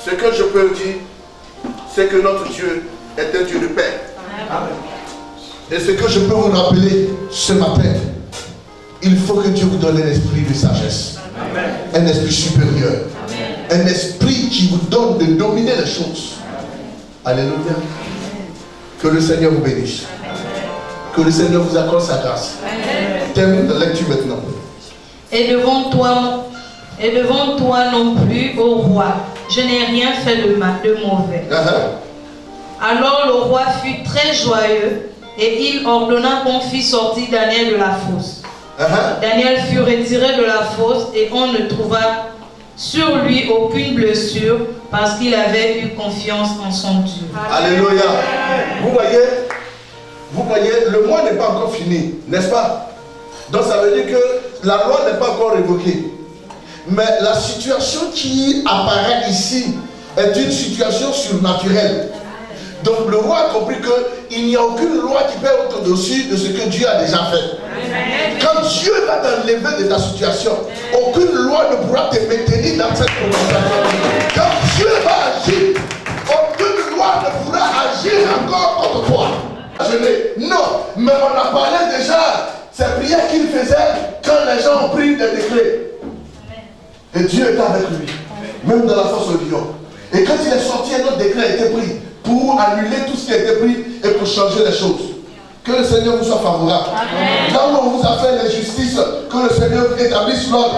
Ce que je peux dire, c'est que notre Dieu est un Dieu de paix. Amen. Et ce que je peux vous rappeler ce matin, il faut que Dieu vous donne un esprit de sagesse. Amen. Un esprit supérieur. Amen. Un esprit qui vous donne de dominer les choses. Alléluia. Amen. Que le Seigneur vous bénisse. Amen. Que le Seigneur vous accorde sa grâce. Termine la lecture maintenant. Et devant toi non plus, ô roi, je n'ai rien fait de mauvais. Alors le roi fut très joyeux et il ordonna qu'on fît sortir Daniel de la fosse. Daniel fut retiré de la fosse et on ne trouva sur lui aucune blessure parce qu'il avait eu confiance en son Dieu. Alléluia. Vous voyez, le mois n'est pas encore fini, n'est-ce pas? Donc ça veut dire que la loi n'est pas encore révoquée. Mais la situation qui apparaît ici est une situation surnaturelle. Donc le roi a compris qu'il n'y a aucune loi qui peut être au-dessus de ce que Dieu a déjà fait. Quand Dieu va t'enlever de ta situation, aucune loi ne pourra te maintenir dans cette conversation. Quand Dieu va agir, aucune loi ne pourra agir encore contre toi. Non, mais on a parlé déjà ces prières qu'il faisait quand les gens ont pris des décrets. Et Dieu était avec lui, même dans la force au lion. Et quand il est sorti, un autre décret a été pris pour annuler tout ce qui a été pris et pour changer les choses. Que le Seigneur vous soit favorable. Amen. Là où on vous a fait l'injustice, que le Seigneur établisse l'ordre.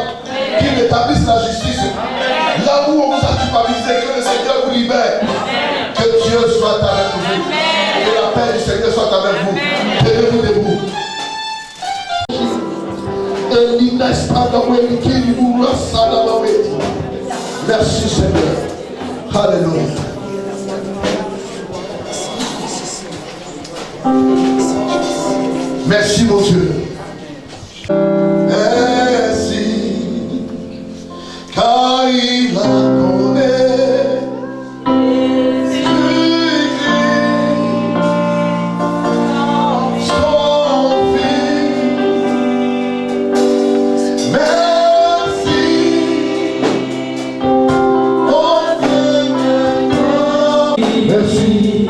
Qu'il établisse la justice. Amen. Là où on vous a culpabilisé, que le Seigneur vous libère. Amen. Que Dieu soit avec vous. Amen. Que la paix du Seigneur soit avec vous. Tenez-vous debout. Merci Seigneur. Alléluia. Merci mon Dieu. Merci car il a donné son Fils. Merci oh Seigneur. Merci.